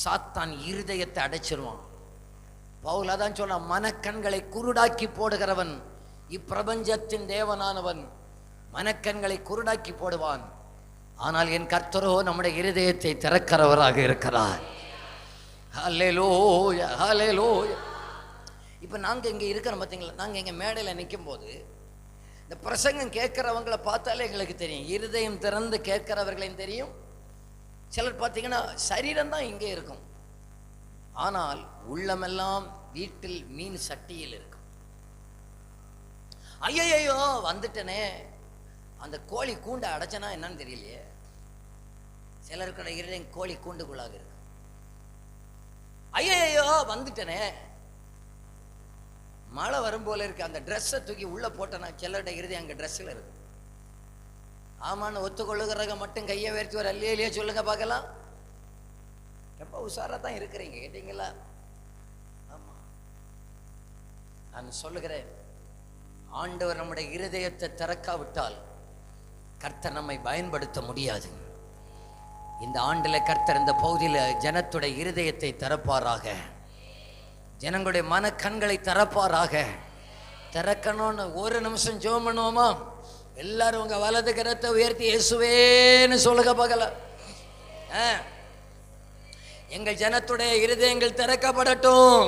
Speaker 2: சாத்தான் இருதயத்தை அடைச்சிருவான். பவுல் அதான் சொன்ன, மனக்கண்களை குருடாக்கி போடுகிறவன் இப்பிரபஞ்சத்தின் தேவனானவன் மனக்கண்களை குருடாக்கி போடுவான். ஆனால் என் கர்த்தரோ நம்முடைய இருதயத்தை திறக்கிறவராக இருக்கிறார். ஹல்லேலூயா, ஹல்லேலூயா. இப்போ நாங்கள் இங்கே இருக்கிறோம் பார்த்தீங்களா, நாங்கள் இங்கே மேடையில் நிற்கும் போது இந்த பிரசங்கம் கேட்குறவங்களை பார்த்தாலே எங்களுக்கு தெரியும், இருதயம் திறந்து கேட்கிறவர்களையும் தெரியும். சிலர் பார்த்தீங்கன்னா சரீரம் தான் இங்கே இருக்கும், ஆனால் உள்ளமெல்லாம் வீட்டில் மீன் சட்டியில் இருக்கும். ஐயையோ வந்துட்டனே, அந்த கோழி கூண்டை அடைச்சனா என்னன்னு தெரியலையே. சிலருக்கிற இருதயம் கோழி கூண்டுக்குள்ளாக இருக்கு. ஐயையோ வந்துட்டனே, மழை வரும் போல இருக்கு, அந்த ட்ரெஸ்ஸை தூக்கி உள்ள போட்டனா சிலருடைய இருதயம் அங்கே ட்ரெஸ்ஸில் இருக்கு. ஆமான்னு ஒத்துக்கொள்ளுகிறவங்க மட்டும் கையை வேர்த்தி ஒரு அல்லையே சொல்லுங்க பார்க்கலாம். ரொம்ப உஷாரா தான் இருக்கிறீங்க, கேட்டீங்களா? ஆமா, நான் சொல்லுகிறேன், ஆண்டவர் நம்முடைய இருதயத்தை திறக்காவிட்டால் கர்த்தர் நம்மை பயன்படுத்த முடியாது. இந்த ஆண்டில் கர்த்தர் இந்த பகுதியில் ஜனத்துடைய இருதயத்தை திறப்பாராக, ஜனங்களுடைய மனக்கண்களை திறப்பாராக. திறக்கணும்னு ஒரு நிமிஷம் ஜெபம் பண்ணுவோமா? எல்லாரும் உங்க வலது கரத்தை உயர்த்தி இயேசுவேன்னு சொல்லுங்க பார்க்கலாம். எங்கள் ஜனத்துடைய இருதயங்கள் திறக்கப்படட்டும்.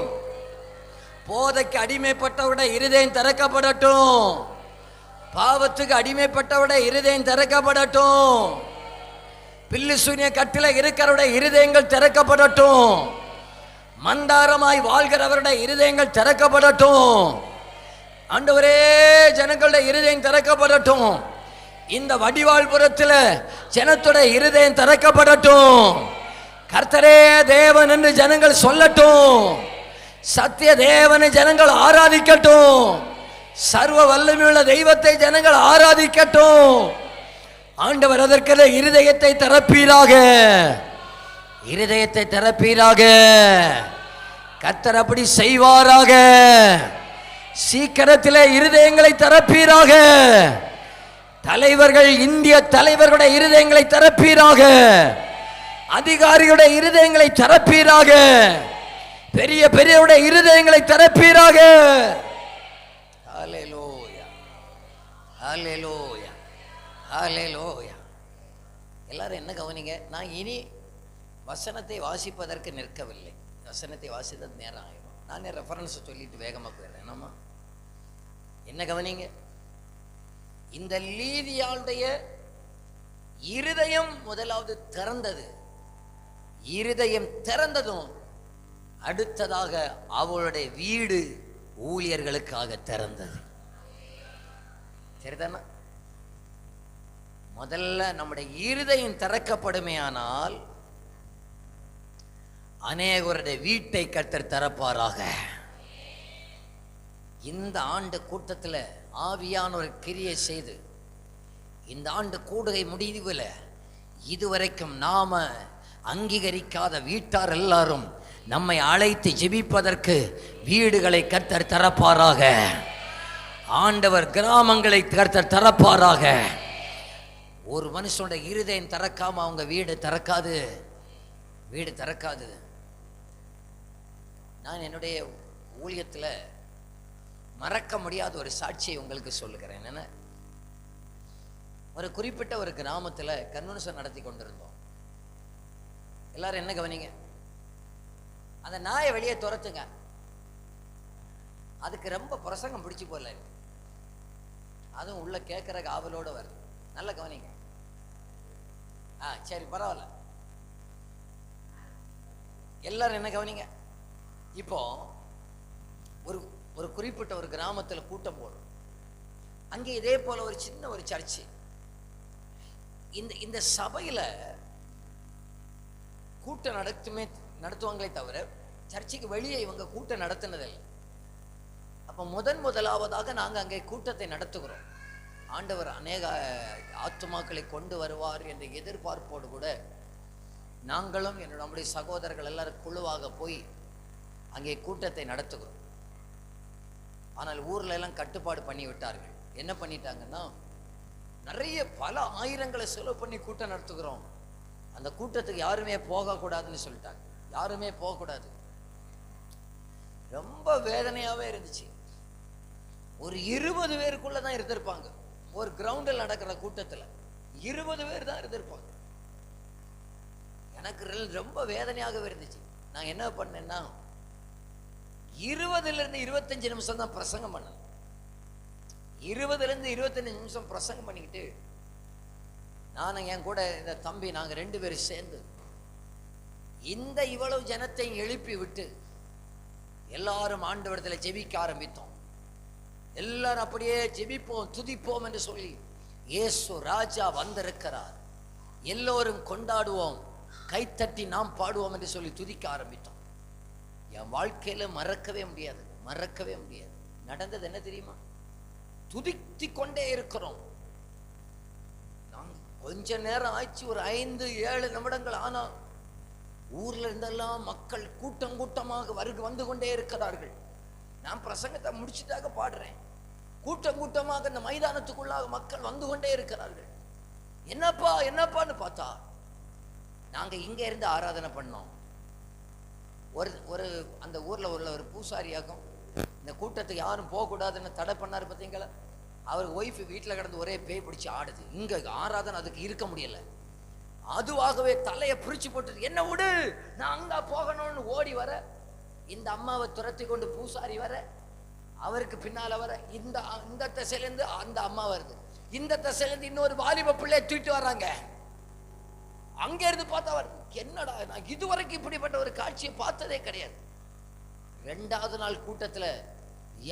Speaker 2: போதைக்கு அடிமைப்பட்டவருடைய இருதயம் திறக்கப்படட்டும். பாவத்துக்கு அடிமைப்பட்டவருடைய இருதயம் திறக்கப்படட்டும். பில்லு சூனிய கட்டில இருக்கிறவருடைய இருதயங்கள் திறக்கப்படட்டும். மந்தாரமாய் வாழ்கிறவருடைய இருதயங்கள் திறக்கப்படட்டும். ஆண்டவரே, ஜனங்களுடைய இருதயம் திறக்கப்படட்டும். இந்த வடிவாழ்புரத்தில் ஜனத்துடைய இருதயம் திறக்கப்படட்டும். கர்த்தரே தேவன் என்று ஜனங்கள் சொல்லட்டும். சத்திய தேவனை ஜனங்கள் ஆராதிக்கட்டும். சர்வ வல்லமையுள்ள தெய்வத்தை ஜனங்கள் ஆராதிக்கட்டும். ஆண்டவர் அதற்கு இருதயத்தை திறப்பீராக, இருதயத்தை திறப்பீராக. கர்த்தர் அப்படி செய்வாராக. சீக்கிரத்திலே இருதயங்களை திறப்பீராக. தலைவர்கள், இந்திய தலைவர்களுடைய இருதயங்களை திறப்பீராக. அதிகாரிகளுடைய இருதயங்களை திறப்பீராக. பெரிய பெரியவுடைய இருதயங்களை திறப்பீராக. ஹல்லேலூயா, ஹல்லேலூயா, ஹல்லேலூயா. எல்லாரும் என்ன கவனிங்க, நான் இனி வசனத்தை வாசிப்பதற்கு நிற்கவில்லை. வசனத்தை வாசித்தது நேரம் ஆயிடும். நானே ரெஃபரன்ஸ் சொல்லிட்டு வேகமாக போயிடுறேன். என்னம்மா, என்ன கவனிங்க, இந்த லீதியாளுடைய இருதயம் முதலாவது திறந்தது. இருதயம் திறந்ததும் அடுத்ததாக அவளுடைய வீடு ஊழியர்களுக்காக திறந்தது. சரிதானா? முதல்ல நம்முடைய இருதயம் திறக்கப்படுமே ஆனால் அநேகருடைய வீட்டை கர்த்தர் திறப்பாராக. இந்த ஆண்டு கூட்டத்தில் ஆவியான ஒரு கிரியை செய்து இந்த ஆண்டு கூடுகை முடிவில் இதுவரைக்கும் நாம அங்கீகரிக்காத வீட்டார் எல்லாரும் நம்மை அழைத்து ஜெபிப்பதற்கு வீடுகளை கர்த்தர் திறப்பாராக. ஆண்டவர் கிராமங்களை கர்த்தர் திறப்பாராக. ஒரு மனுஷனுடைய இருதயம் திறக்காம அவங்க வீடு திறக்காது, வீடு திறக்காது. நான் என்னுடைய ஊழியத்தில் மறக்க முடியாத ஒரு சாட்சியை உங்களுக்கு சொல்லுகிறேன். என்னென்ன, ஒரு குறிப்பிட்ட ஒரு கிராமத்தில் கன்வென்ஷன் நடத்தி கொண்டிருந்தோம். எல்லாரும் என்ன கவனிங்க, அந்த நாயை வெளியே துரத்துங்க. அதுக்கு ரொம்ப பிரசங்கம் பிடிச்சி போல இருக்கு, அதுவும் உள்ள கேட்கிற ஆவலோட வருது. நல்ல கவனிங்க. சரி பரவாயில்ல, எல்லாரும் என்ன கவனிங்க. இப்போ ஒரு ஒரு குறிப்பிட்ட ஒரு கிராமத்தில் கூட்டம் போடும். அங்கே இதே போல ஒரு சின்ன ஒரு சர்ச்சு. இந்த சபையில கூட்டம் நடத்துவாங்களே தவிர சர்ச்சுக்கு வெளியே இவங்க கூட்டம் நடத்தினதில்லை. அப்ப முதலாவதாக நாங்க அங்கே கூட்டத்தை நடத்துகிறோம். ஆண்டவர் அநேக ஆத்துமாக்களை கொண்டு வருவார் என்ற எதிர்பார்ப்போடு கூட நாங்களும் நம்முடைய சகோதரர்கள் எல்லாரும் குழுவாக போய் அங்கே கூட்டத்தை நடத்துகிறோம். ஆனால் ஊர்ல எல்லாம் கட்டுப்பாடு பண்ணி விட்டார்கள். என்ன பண்ணிட்டாங்கன்னா, நிறைய பல ஆயிரங்களை செலவு பண்ணி கூட்டம் நடத்துகிறோம், அந்த கூட்டத்துக்கு யாருமே போகக்கூடாதுன்னு சொல்லிட்டாங்க. யாருமே போகக்கூடாது. ரொம்ப வேதனையாவே இருந்துச்சு. ஒரு 20 பேருக்குள்ளதான் இருந்திருப்பாங்க. ஒரு கிரவுண்டில் நடக்கிற கூட்டத்துல 20 பேர் தான் இருந்திருப்பாங்க. எனக்கு ரொம்ப வேதனையாகவே இருந்துச்சு. நான் என்ன பண்ணேன்னா, 20லிருந்து 25 நிமிஷம் தான் பிரசங்கம் பண்ணேன். 20லிருந்து 25 நிமிஷம் பிரசங்கம் பண்ணிக்கிட்டு நானும் என் கூட இந்த தம்பி நாங்கள் 2 பேரும் சேர்ந்து இவ்வளவு ஜனத்தை எழுப்பி விட்டு எல்லாரும் ஆண்டவரிடத்தில் ஜெபிக்க ஆரம்பித்தோம். எல்லாரும் அப்படியே ஜெபிப்போம், துதிப்போம் என்று சொல்லி, இயேசு ராஜா வந்திருக்கிறார், எல்லோரும் கொண்டாடுவோம், கைத்தட்டி நாம் பாடுவோம் என்று சொல்லி துதிக்க ஆரம்பித்தோம். என் வாழ்க்கையில மறக்கவே முடியாது. நடந்தது என்ன தெரியுமா? துதித்து கொண்டே இருக்கிறோம். கொஞ்ச நேரம் ஆச்சு, ஒரு 5-7 நிமிடங்கள் ஆனா ஊர்ல இருந்தெல்லாம் மக்கள் கூட்டமாக வந்து கொண்டே இருக்கிறார்கள். நான் பிரசங்கத்தை முடிச்சுட்டாக பாடுறேன். கூட்டமாக இந்த மைதானத்துக்குள்ளாக மக்கள் வந்து கொண்டே இருக்கிறார்கள். என்னப்பான்னு பார்த்தா, நாங்க இங்க இருந்து ஆராதனை பண்ணோம். ஒரு அந்த ஊர்ல உள்ள ஒரு பூசாரியாகும் இந்த கூட்டத்துக்கு யாரும் போகக்கூடாதுன்னு தடை பண்ணாரு பார்த்தீங்களா? அவர் ஒய்ஃப் வீட்டில் கிடந்து ஒரே பேய் பிடிச்சி ஆடுது. இங்க ஆராதனை அதுக்கு இருக்க முடியல. அதுவாகவே தலையை பிரிச்சு போட்டு, என்ன விடு, நான் அங்க போகணும்னு ஓடி வர, இந்த அம்மாவை துரத்தி கொண்டு பூசாரி வர, அவருக்கு பின்னால வர, இந்த திசையிலேருந்து அந்த அம்மா வருது, இந்த திசையிலேருந்து இன்னொரு வாலிப பிள்ளையை தூக்கிட்டு வர்றாங்க. அங்க இருந்து பார்த்தா என்னடா, நான் இதுவரைக்கும் இப்படிப்பட்ட ஒரு காட்சியை பார்த்ததே கிடையாது. 2வது நாள் கூட்டத்துல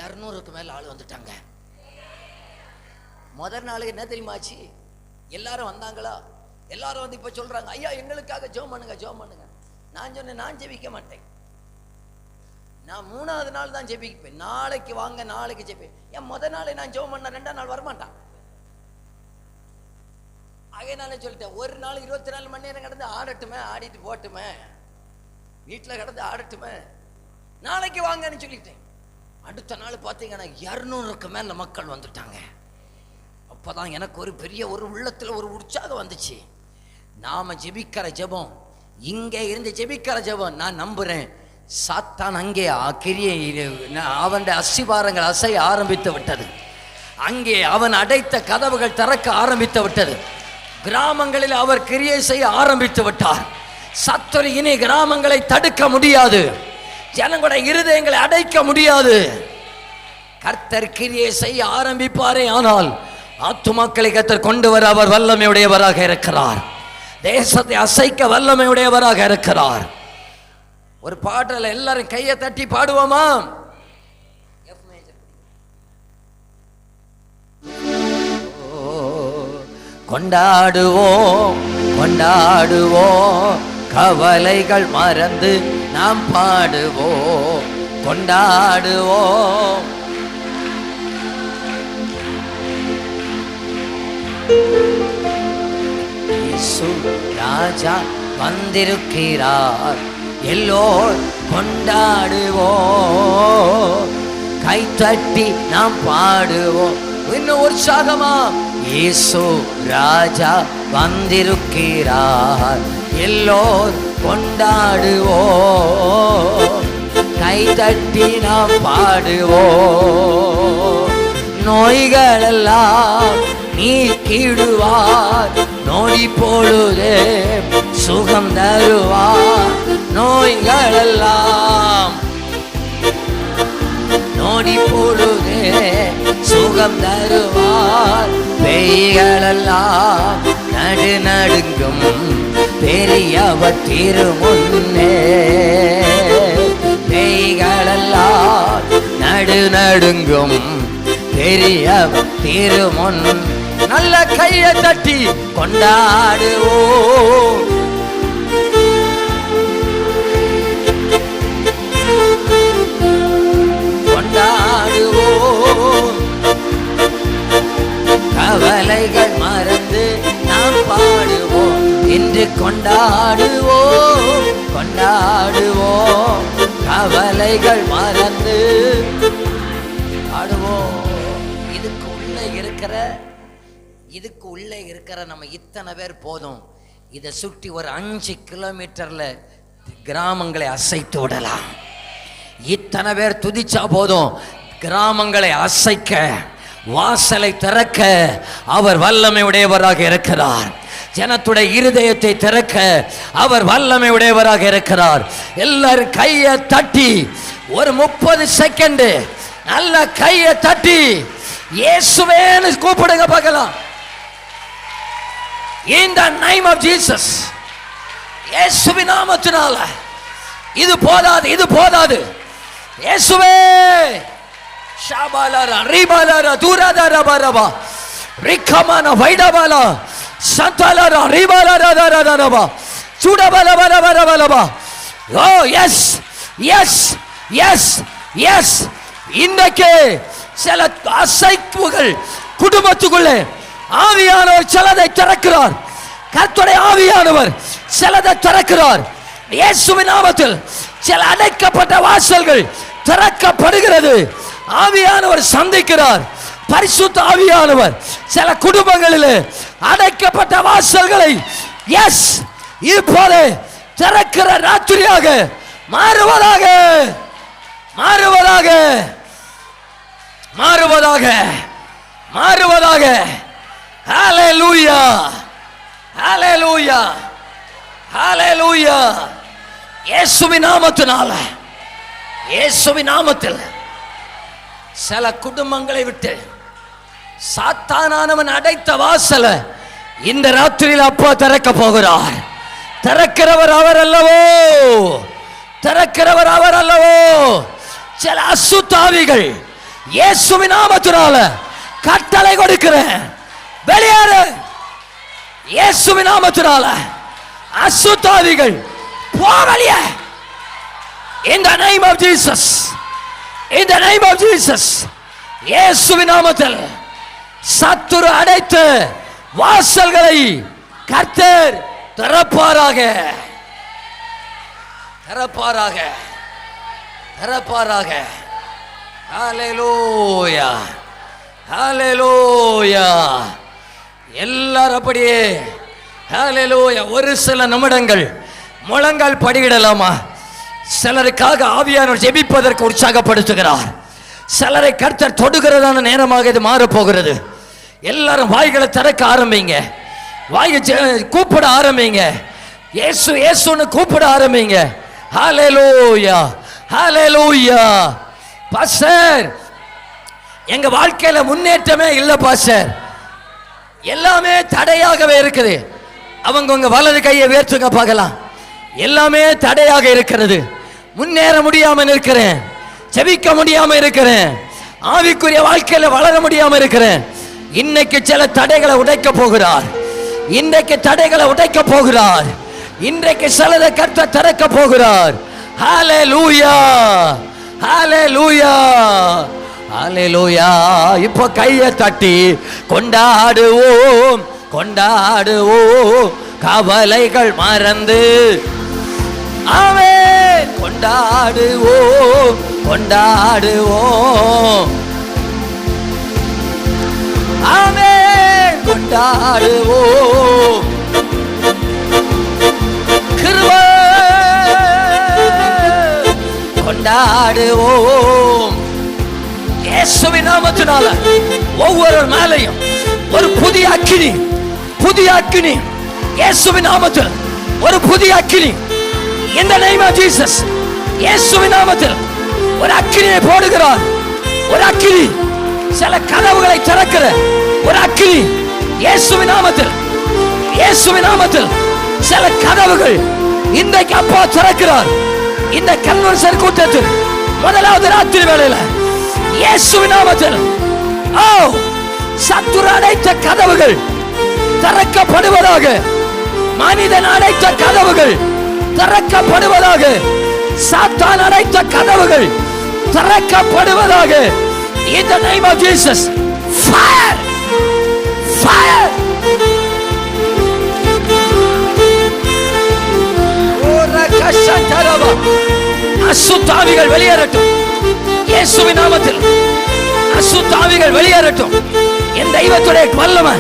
Speaker 2: 200க்கு மேல ஆள் வந்துட்டாங்க. முதல் நாளுக்கு என்ன தெரியுமாச்சு? எல்லாரும் வந்தாங்களா? எல்லாரும் வந்து இப்ப சொல்றாங்க, ஐயா எங்களுக்காக ஜெபம் பண்ணுங்க. நான் சொன்னேன், நான் ஜெபிக்க மாட்டேன். நான் 3வது நாள் தான் ஜெபிப்பேன். நாளைக்கு வாங்க, நாளைக்கு ஜெபிப்பேன். என் முதல் நாளை நான் ஜெபம் பண்ண 2ஆம் நாள் வரமாட்டான். அதனால சொல்லிட்டேன், ஒரு நாள் 24 மணி நேரம் கிடந்து ஆடட்டுமே, ஆடிட்டு போட்டுமே, வீட்டுல கிடந்து ஆடட்டுமே, நாளைக்கு வாங்கன்னு சொல்லிட்டேன். அடுத்த நாள் பார்த்தீங்கன்னா 200க்கு மேல மக்கள் வந்துட்டாங்க. அப்பதான் எனக்கு ஒரு பெரிய ஒரு உள்ளத்துல ஒரு உற்சாகம் வந்துச்சு. நாம ஜெபிக்கிற ஜெபம், இங்கே இருந்து ஜெபிக்கிற ஜெபம், நான் நம்புறேன் சாத்தான் அங்கே அவனுடைய அஸ்திபாரங்கள் அசைய ஆரம்பித்து விட்டது. அங்கே அவன் அடைத்த கதவுகள் திறக்க ஆரம்பித்து விட்டது. கிராமங்களில் அவர் கிரியை செய்ய ஆரம்பித்து விட்டார். சத்துரு இனி கிராமங்களை தடுக்க முடியாது, ஜனங்களுடைய இருதயங்களை அடைக்க முடியாது. கர்த்தர் கிரியை செய்ய ஆரம்பிப்பாரே ஆனால் ஆத்துமாக்களை கர்த்தர் கொண்டு வர அவர் வல்லமையுடையவராக இருக்கிறார். தேசத்தை அசைக்க வல்லமையுடையவராக இருக்கிறார். ஒரு பாடல எல்லாரும் கையை தட்டி பாடுவோமா? கொண்டாடுவோம், கவலைகள் மறந்து நாம் பாடுவோம், கொண்டாடுவோம். இயேசு ராஜா வந்திருக்கிறார், எல்லோர் கொண்டாடுவோம், கைத்தட்டி நாம் பாடுவோம். இன்னும் உற்சாகமா, இயேசு ராஜா வந்திருக்கிறார், எல்லோர் கொண்டாடுவோம், கைதட்டி நாம் பாடுவோம். நோய்களெல்லாம் நீக்கி நீக்கிடுவார், நொடி பொழுதே சுகம் தருவார். நோய்களெல்லாம் நொடி பொழுதே சுகம் தருவார். பேய்களெல்லாம் நடுநடுங்கும் பெரியவர் திருமுன்னே. பேய்களெல்லாம் நடுநடுங்கும் பெரியவர் திருமுன். நல்ல கையை தட்டி கொண்டாடுவோம். கொண்டாடுவோம். கவலைகள் மறந்து நாம் பாடுவோம். இன்று கொண்டாடுவோம், கொண்டாடுவோம். கவலைகள் மறந்து பாடுவோம். இதுக்கு உள்ளே இருக்கிற நம்ம இத்தனை பேர் போதும். இதை சுற்றி ஒரு 5 கிலோமீட்டர்ல கிராமங்களை அசைத்து விடலாம். இத்தனை பேர் துதிச்சா போதும், கிராமங்களை அசைக்க, வாசலை திறக்க அவர் வல்லமை உடையவராக இருக்கிறார். ஜனத்துடைய இருதயத்தை திறக்க அவர் வல்லமை உடையவராக இருக்கிறார். எல்லாரும் கையை தட்டி ஒரு 30 செகண்ட் நல்ல கையை தட்டி இயேசுவேன்னு கூப்பிடுங்க பார்க்கலாம். In the name of Jesus. இயேசுவின் நாமத்தினால. இது போதாது, இது போதாது. இயேசுவே ஷாபாலரா ரிபாலரா துராதரா பரபா ரிக்கமான வைடபாலா சந்தலரா ரிபாலரா தரதரபா சுடபலபலபலபலபா. ஓ எஸ் எஸ் எஸ் எஸ். இன்னைக்கு சில அசைப்புகள் குடும்பத்துக்குள்ளே ஆவியானவர் சிலதை திறக்கிறார். கர்த்தருடைய ஆவியானவர் சிலதை திறக்கிறார். இயேசுவின் நாமத்தில் சில அடைக்கப்பட்ட வாசல்கள் திறக்கப்படுகிறது. ஆவியானவர் சந்திக்கிறார். பரிசுத்த ஆவியானவர் சில குடும்பங்களில் அடைக்கப்பட்ட வாசல்களை எஸ் இப்போது திறக்கிற ராத்திரியாக மாறுவதாக, மாறுவதாக, மாறுவதாக, மாறுவதாக. ஹல்லேலூயா, ஹல்லேலூயா, ஹல்லேலூயா. இயேசுவின் நாமத்தினால, இயேசுவின் நாமத்தில் சில குடும்பங்களை விட்டு சாத்தானானவன் அடைத்த வாசல இந்த ராத்திரியில் அப்பா திறக்க போகிறார். திறக்கிறவர் அவர் அல்லவோ, திறக்கிறவர் அவர் அல்லவோ. சில அசுத்தாவிகள் இயேசுவின் நாமத்தினால கட்டளை கொடுக்கிறேன், வெளியேறு. இயேசுவின் நாமத்தினால அசுத்தாவிகள் போ வெளியே. In the name of Jesus, in the name of Jesus. இயேசுவின் நாமத்தில் சத்துரு அடைத்த வாசல்களை கர்த்தர் திறப்பாராக, திறப்பாராக, திறப்பாராக. ஹல்லேலூயா, ஹல்லேலூயா. எல்லாரும் அப்படியே ஹல்லேலூயா. ஒரு சில நிமிடங்கள் முழங்கால் படியிடலாமா? சிலருக்காக ஆவியானவர் ஜெபிப்பதற்கு உற்சாகப்படுத்துகிறார். சிலரை கர்த்தர் தொடுகிறதான நேரமாக இது மாறப்போகிறது. எல்லாரும் வாய்களை திறக்க ஆரம்பிங்க, வாயை கூப்பிட ஆரம்பிங்க. இயேசு இயேசுன்னு கூப்பிட ஆரம்பிங்க. ஹல்லேலூயா, ஹல்லேலூயா. பாஸ்டர், எங்க வாழ்க்கையில முன்னேற்றமே இல்லை பாஸ்டர், எல்லாமே தடையாகவே இருக்குது. அவங்க வலது கையை உயர்த்துங்க பார்க்கலாம். எல்லாமே தடையாக இருக்கிறது. முன்னேற முடியாம இருக்கிறேன், ஜெபிக்க முடியாம இருக்கிறேன், ஆவிக்குரிய வாழ்க்கையில வளர முடியாம இருக்கிறேன். இன்னைக்கு சில தடைகளை உடைக்க போகிறார். இன்றைக்கு தடைகளை உடைக்க போகிறார். இன்றைக்கு சிலரை கர்த்தர் திறக்க போகிறார். ஹல்லேலூயா, ஹல்லேலூயா, ஹல்லேலூயா. இப்போ கையை தட்டி கொண்டாடுவோம், கொண்டாடுவோம். கவலைகள் மறந்து ஆமென். கொண்டாடுவோம், கொண்டாடுவோம். ஆமென். கொண்டாடுவோம். கிருபை கொண்டாடுவோம். இயேசுவின் நாமத்தினால ஒவ்வொரு மேலையும் ஒரு புதிய அக்கினி, புதிய அக்கினி இயேசுவின் நாமத்தில், ஒரு புதிய அக்கினி in the name of Jesus. இயேசுவின் நாமத்தில் ஒரு அக்கினியை போடுகிறார். ஒரு அக்கினி சில கதவுகளை திறக்கிற ஒரு அக்கினி இயேசுவின் நாமத்தில், இயேசுவின் நாமத்தில் சில கதவுகள் இன்றைக்கு அப்பா திறக்கிறார். இந்த கன்வென்ஷன் கூட்டத்தில் முதலாவது ராத்திரி வேளையில இயேசுவின் நாமத்தில் சத்துரு அடைத்த கதவுகள் திறக்கப்படுவதாக. மனிதன் அடைத்த கதவுகள் திறக்கப்படுவதாக. சாத்தான் அடைத்த கதவுகள் திறக்கப்படுவதாக. In the name of Jesus, fire, fire. அசுத்தாவிகள் வெளியேறட்டும் இயேசுவின் நாமத்தில். அசுத்தாவிகள் வெளியேறட்டும். என் தெய்வத்துடைய வல்லமை,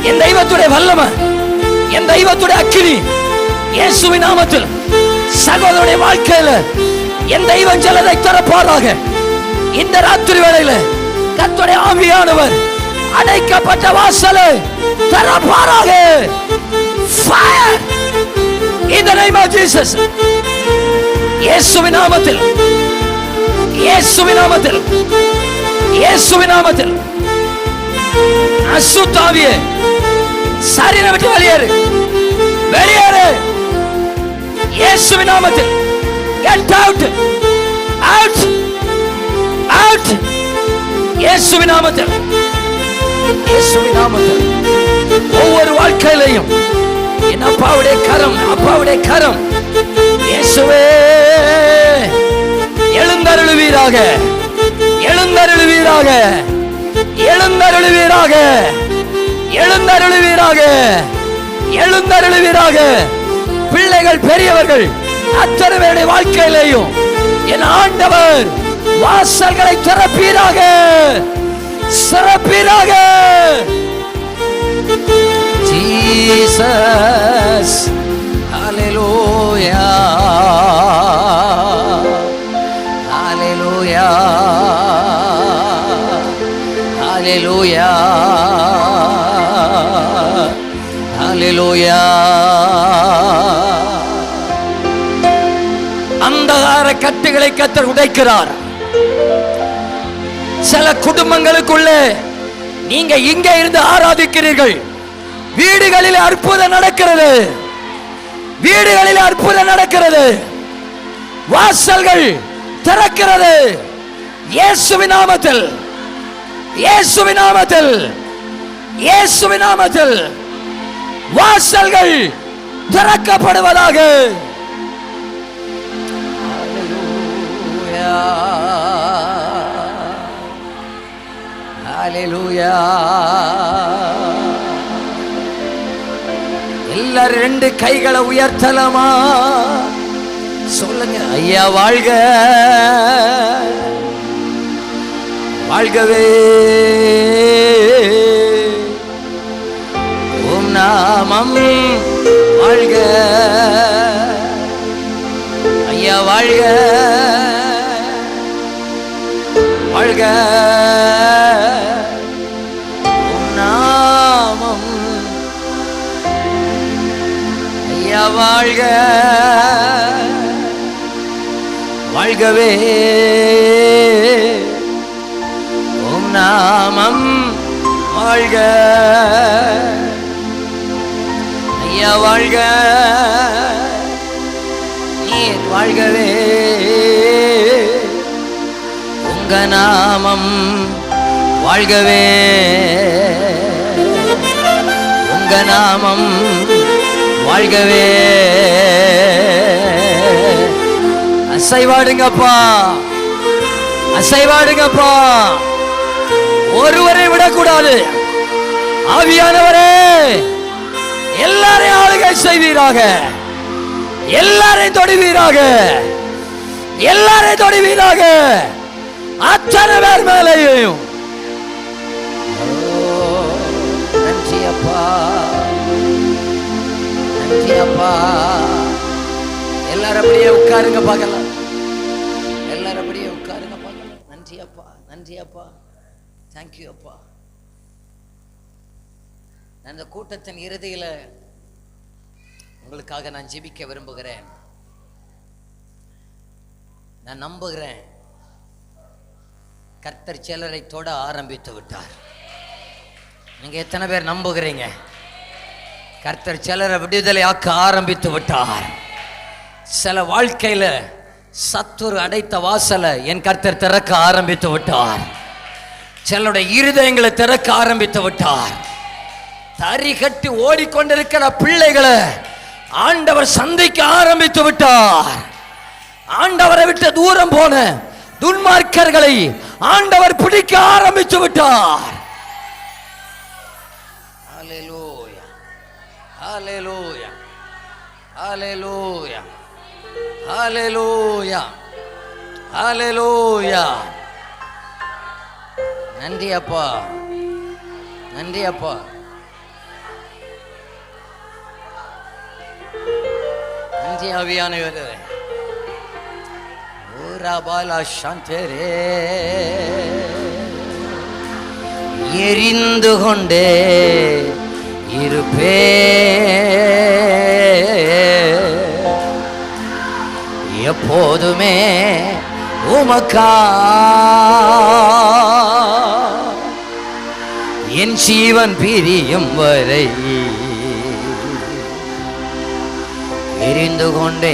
Speaker 2: என் தெய்வத்துடைய வல்லமை, என் தெய்வத்துடைய அக்கினி இயேசுவின் நாமத்தில் சகோதரனுடைய வாழ்க்கையில என் தெய்வம் ஜலதை திறப்பாராக. இந்த ராத்திரி வேளையில கர்த்தருடைய ஆவியானவர் அடைக்கப்பட்ட வாசலை திறப்பாராக. Fire in the name of Jesus. இயேசுவின் நாமத்தில், இயேசுவின் நாமத்தில், இயேசுவின் நாமத்தில் அசுத்தாவியே சரீரம் விட்டு வெளியேறு, வெளியேறு இயேசுவின் நாமத்தில். Get out, out, out இயேசுவின் நாமத்தில், இயேசுவின் நாமத்தில். ஒவ்வொரு வாழ்க்கையிலையும் என் அப்பாவுடைய கரம், அப்பாவுடைய கரம் இயேசுவே எழுந்தருளுவீராக, எழுந்தருளுவீராக, எழுந்தருளுவீராக, எழுந்தருளுவீராக, எழுந்தருளுவீராக. பிள்ளைகள் பெரியவர்கள் அத்தனை பேருடைய வாழ்க்கையிலேயும் என் ஆண்டவர் வாசல்களை திறப்பீராக, திறப்பீராக. Jesus, hallelujah, hallelujah, hallelujah, hallelujah. அந்தகார கட்டுகளை கர்த்தர் உடைக்கிறார். சில குடும்பங்களுக்குள்ளே நீங்க இங்க இருந்து ஆராதிக்கிறீர்கள், வீடுகளில் அற்புதம் நடக்கிறது, வீடுகளில் அற்புதம் நடக்கிறது, வாசல்கள் திறக்கிறது இயேசுவின் நாமத்தில், இயேசுவின் நாமத்தில், இயேசுவின் நாமத்தில் வாசல்கள் திறக்கப்படுவதாக. ஹல்லேலூயா. எல்லாரும் ரெண்டு கைகளை உயர்த்தலாமா? சொல்லுங்க, ஐயா வாழ்க, வாழ்கவே, உம் நாமம் வாழ்க, ஐயா வாழ்க, வாழ்க, உம் நாமம் ஐயா வாழ்க, வாழ்கவே, உம் நாமம் வாழ்க, ஐயா வாழ்க, நீர் வாழ்கவே, உங்க நாமம் வாழ்கவே, உங்க நாமம் வாழ்கவே. அசைவாடுங்கப்பா, அசைவாடுங்கப்பா, ஒருவரை விடக்கூடாது. ஆவியானவரே எல்லாரையும் ஆளுகை செய்வீராக, எல்லாரையும் தொடுவீராக, எல்லாரையும் தொடுவீராக, அத்தனை பேர் மேலையும். நன்றி அப்பா, நன்றி அப்பா. எல்லாரும் அப்படியே உட்காருங்க பார்க்கலாம், எல்லாரும் அப்படியே உட்காருங்க பார்க்கலாம். நன்றி அப்பா, நன்றி அப்பா, தேங்க்யூ அப்பா. நான் இந்த கூட்டத்தின் இறுதியில் உங்களுக்காக நான் ஜெபிக்க விரும்புகிறேன். நான் நம்புகிறேன் கர்த்தர் சிலரை தொட ஆரம்பித்து விட்டார். நீங்க எத்தனை பேர் நம்புகிறீங்க? கர்த்தர் சிலரை விடுதலையாக்க ஆரம்பித்து விட்டார். சில வாழ்க்கையில சத்துரு அடைத்த வாசலை என் கர்த்தர் திறக்க ஆரம்பித்து விட்டார். சிலருடைய இருதயங்களை திறக்க ஆரம்பித்து விட்டார். தறி கட்டி ஓடிக்கொண்டிருக்கிற பிள்ளைகளை ஆண்டவர் சந்திக்க ஆரம்பித்து விட்டார். ஆண்டவரை விட்டு தூரம் போன துன்மார்க்கர்களை ஆண்டவர் பிடிக்க ஆரம்பித்து விட்டார். ஹல்லேலூயா, ஹல்லேலூயா, ஹல்லேலூயா, ஹல்லேலூயா, ஹல்லேலூயா. நன்றி அப்பா, நன்றி அப்பா. நன்றி ஆவியானவரே. ஓராபாலா சாந்தரே. எரிந்து கொண்டே இருப்பே, எப்போதுமே உமக்கா என் ஜீவன் பிரியும் வரை எரிந்து கொண்டே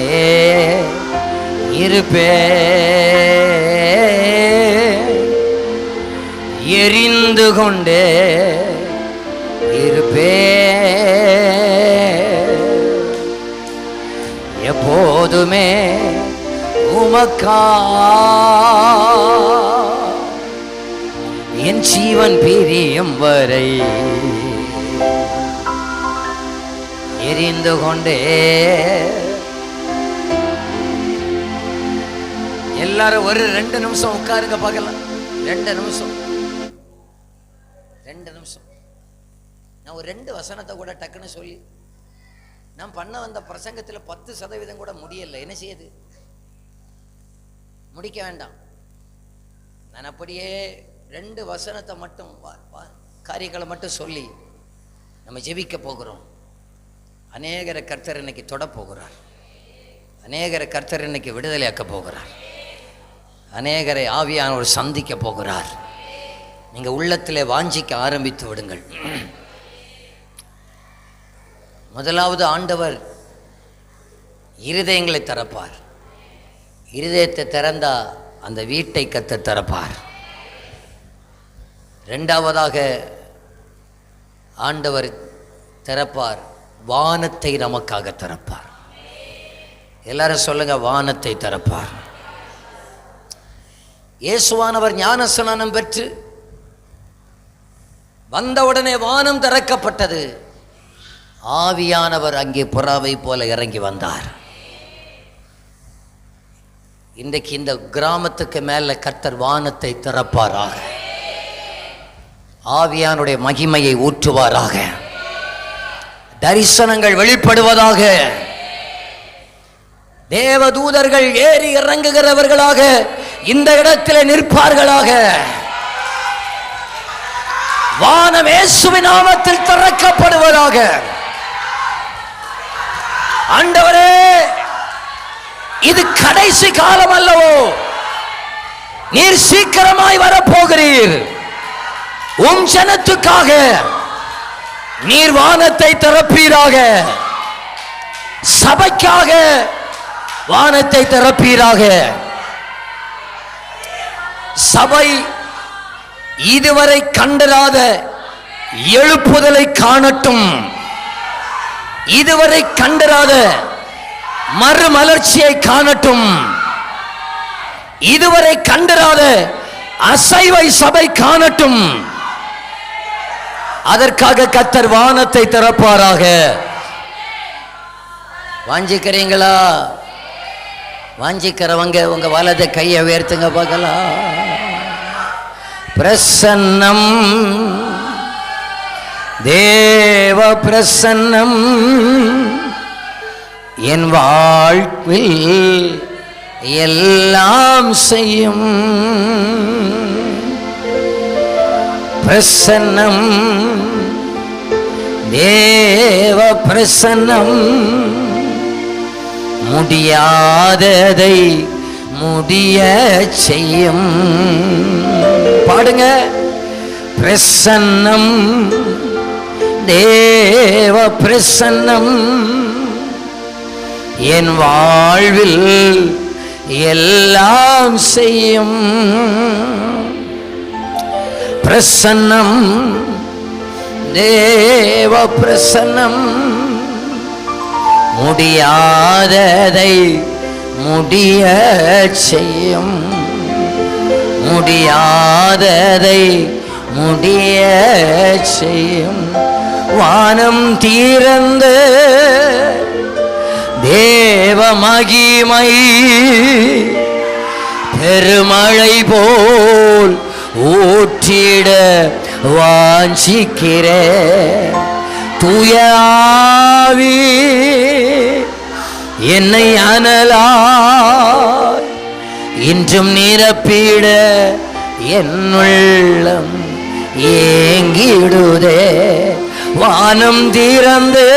Speaker 2: இருப்பே, எரிந்து கொண்டே இருப்பே, எப்போதுமே உமக்கா என் ஜீவன் பிரியும் வரை எரிந்து கொண்டே. எல்லாரும் ஒரு 2 நிமிஷம் உட்காருங்க பார்க்கலாம். 2 நிமிஷம், 2 நிமிஷம். நான் ஒரு 2 வசனத்தை கூட டக்குன்னு சொல்லி, நான் பண்ண வந்த பிரசங்கத்தில் 10% கூட முடியலை. என்ன செய்யுது? முடிக்க வேண்டாம். நான் அப்படியே 2 வசனத்தை மட்டும் காரியங்களை மட்டும் சொல்லி நம்ம ஜெபிக்க போகிறோம். அநேகரை கர்த்தர் இன்னைக்கு தொட போகிறார். அநேகரை கர்த்தர் இன்னைக்கு விடுதலையாக்க போகிறார். அநேகரை ஆவியானவர் சந்திக்க போகிறார். நீங்கள் உள்ளத்திலே வாஞ்சிக்க ஆரம்பித்து விடுங்கள். முதலாவது ஆண்டவர் இருதயங்களை திறப்பார். இருதயத்தை திறந்தா அந்த வீட்டை கர்த்தர் திறப்பார். 2வதாக ஆண்டவர் திறப்பார், வானத்தை நமக்காக திறப்பார். எல்லாரும் சொல்லுங்க, வானத்தை திறப்பார். இயேசுவானவர் ஞானஸ்நானம் பெற்று வந்தவுடனே வானம் திறக்கப்பட்டது. ஆவியானவர் அங்கே புறாவை போல இறங்கி வந்தார். இன்றைக்கு இந்த கிராமத்துக்கு மேல கர்த்தர் வானத்தை திறப்பாராக. ஆவியானுடைய மகிமையை ஊற்றுவாராக. தரிசனங்கள் வெளிப்படுவதாக. தேவதூதர்கள் ஏறி இறங்குகிறவர்களாக இந்த இடத்தில் நிற்பார்களாக. வானம் இயேசுவின் நாமத்தில் திறக்கப்படுவதாக. ஆண்டவரே, இது கடைசி காலம் அல்லவோ? நீர் சீக்கிரமாய் வரப்போகிறீர். உம் ஜனத்துக்காக நீர் வானத்தை திறப்பீராக. சபைக்காக வானத்தை திறப்பீராக. சபை இதுவரை கண்டிராத எழுப்புதலை காணட்டும். இதுவரை கண்டிராத மறுமலர்ச்சியை காணட்டும். இதுவரை கண்டிராத அசைவை சபை காணட்டும். அதற்காக கர்த்தர் வானத்தை திறப்பாராக. வாஞ்சிக்கிறீங்களா? வாஞ்சிக்கிறவங்க உங்க வலது கையை உயர்த்துங்க பார்க்கலாம். பிரசன்னம், தேவ பிரசன்னம் என் வாழ்வில் எல்லாம் செய்யும். பிரசன்னம், தேவ பிரசன்னம் முடியாததை முடிய செய்யும். பாடுங்க. பிரசன்னம், தேவ பிரசன்னம் என் வாழ்வில் எல்லாம் செய்யும். பிரசன்னம், தேவ பிரசன்னம் முடியாததை முடிய செய்யும். முடியாததை முடிய செய்யும். வானம் திறந்து தேவ மகிமை பெருமழை போல் ஊற்றிட வாஞ்சிக்கிறேன். தூய ஆவி என்னை அனலாய் இன்றும் நிரப்பிட என்னுள்ளம் ஏங்கிடுதே. வானம் திறந்து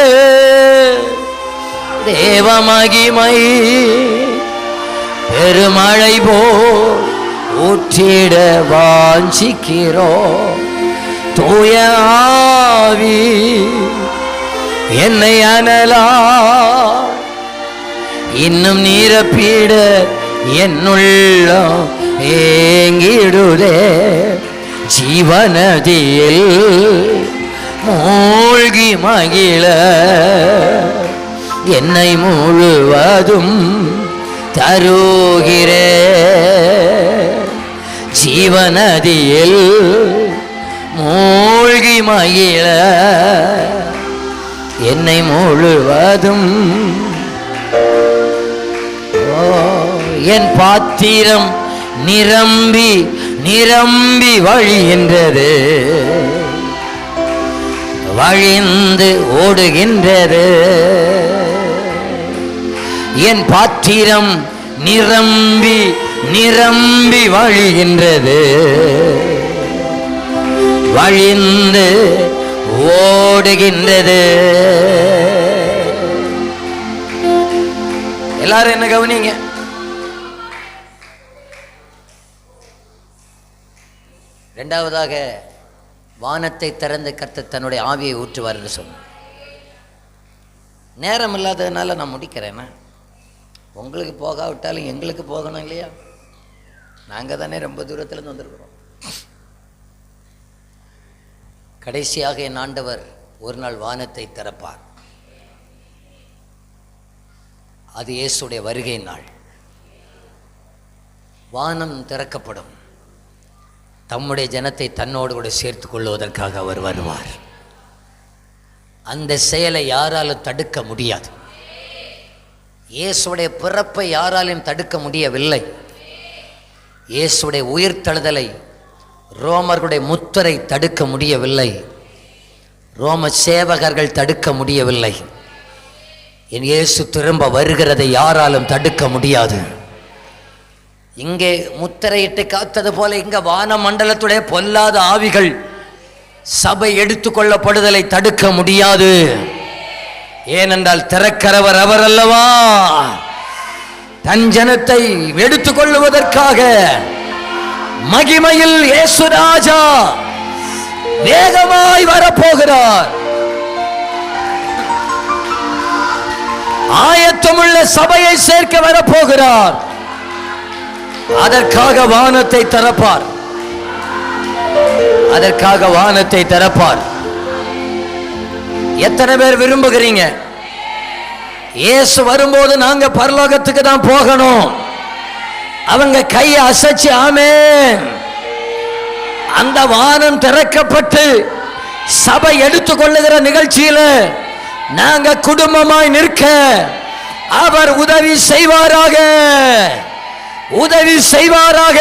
Speaker 2: தேவ மகிமை பெருமழை போல் ஊற்றிட வாஞ்சிக்கிறோம். தூய ஆவி என்னை அனலாய் இன்னும் நிரப்பிட என்னுள்ளம் ஏங்கிடுதே. ஜீவநதியில் மூழ்கி மகிழ என்னை முழுவதும் தருகிறே. ஜீவநதியில் மூழ்கி மகிழ என்னை முழுவதும். என் பாத்திரம் நிரம்பி நிரம்பி வழிகின்றது, வழிந்து ஓடுகின்றது. என் பாத்திரம் நிரம்பி நிரம்பி வழிகின்றது, வழிந்து ஓடுகின்றது. எல்லாரும் என்ன கவனிங்க. இரண்டாவதாக வானத்தை திறந்து கர்த்தர் தன்னுடைய ஆவியை ஊற்றுவார் என்று சொன்னார். நேரம் இல்லாததுனால நான் முடிக்கிறேன்னா, உங்களுக்கு போகாவிட்டாலும் எங்களுக்கு போகணும் இல்லையா? நாங்கள் தானே ரொம்ப தூரத்துலேருந்து வந்திருக்கிறோம். கடைசியாக என் ஆண்டவர் ஒரு நாள் வானத்தை திறப்பார். அது இயேசுடைய வருகை நாள். வானம் திறக்கப்படும். தம்முடைய ஜனத்தை தன்னோடு கூட சேர்த்து கொள்வதற்காக அவர் வருவார். அந்த செயலை யாராலும் தடுக்க முடியாது. இயேசுடைய பிறப்பை யாராலும் தடுக்க முடியவில்லை. இயேசுடைய உயிர்த்தெழுதலை ரோமர்களுடைய முத்திரை தடுக்க முடியவில்லை. ரோம சேவகர்கள் தடுக்க முடியவில்லை. என் இயேசு திரும்ப வருகிறதை யாராலும் தடுக்க முடியாது. இங்கே முத்திரையிட்டு காத்தது போல இங்க வான மண்டலத்துடைய பொல்லாத ஆவிகள் சபை எடுத்துக்கொள்ளப்படுதலை தடுக்க முடியாது. ஏனென்றால் திறக்கிறவர் அவர் அல்லவா. தன் ஜனத்தை எடுத்துக்கொள்ளுவதற்காக மகிமையில் இயேசு ராஜா வேகமாய் வரப்போகிறார். ஆயத்தமுள்ள சபையை சேர்க்க வரப்போகிறார். அதற்காக வானத்தை திறப்பார். அதற்காக வானத்தை திறப்பார். எத்தனை பேர் விரும்புகிறீங்க? இயேசு வரும்போது நாங்க பரலோகத்துக்கு தான் போகணும். அவங்க கையை அசைச்சு ஆமென். அந்த வானம் திறக்கப்பட்டு சபை எடுத்துக்கொள்ளுகிற நிகழ்ச்சியில நாங்க குடும்பமாய் நிற்க அவர் உதவி செய்வாராக. உதவி செய்வாராக.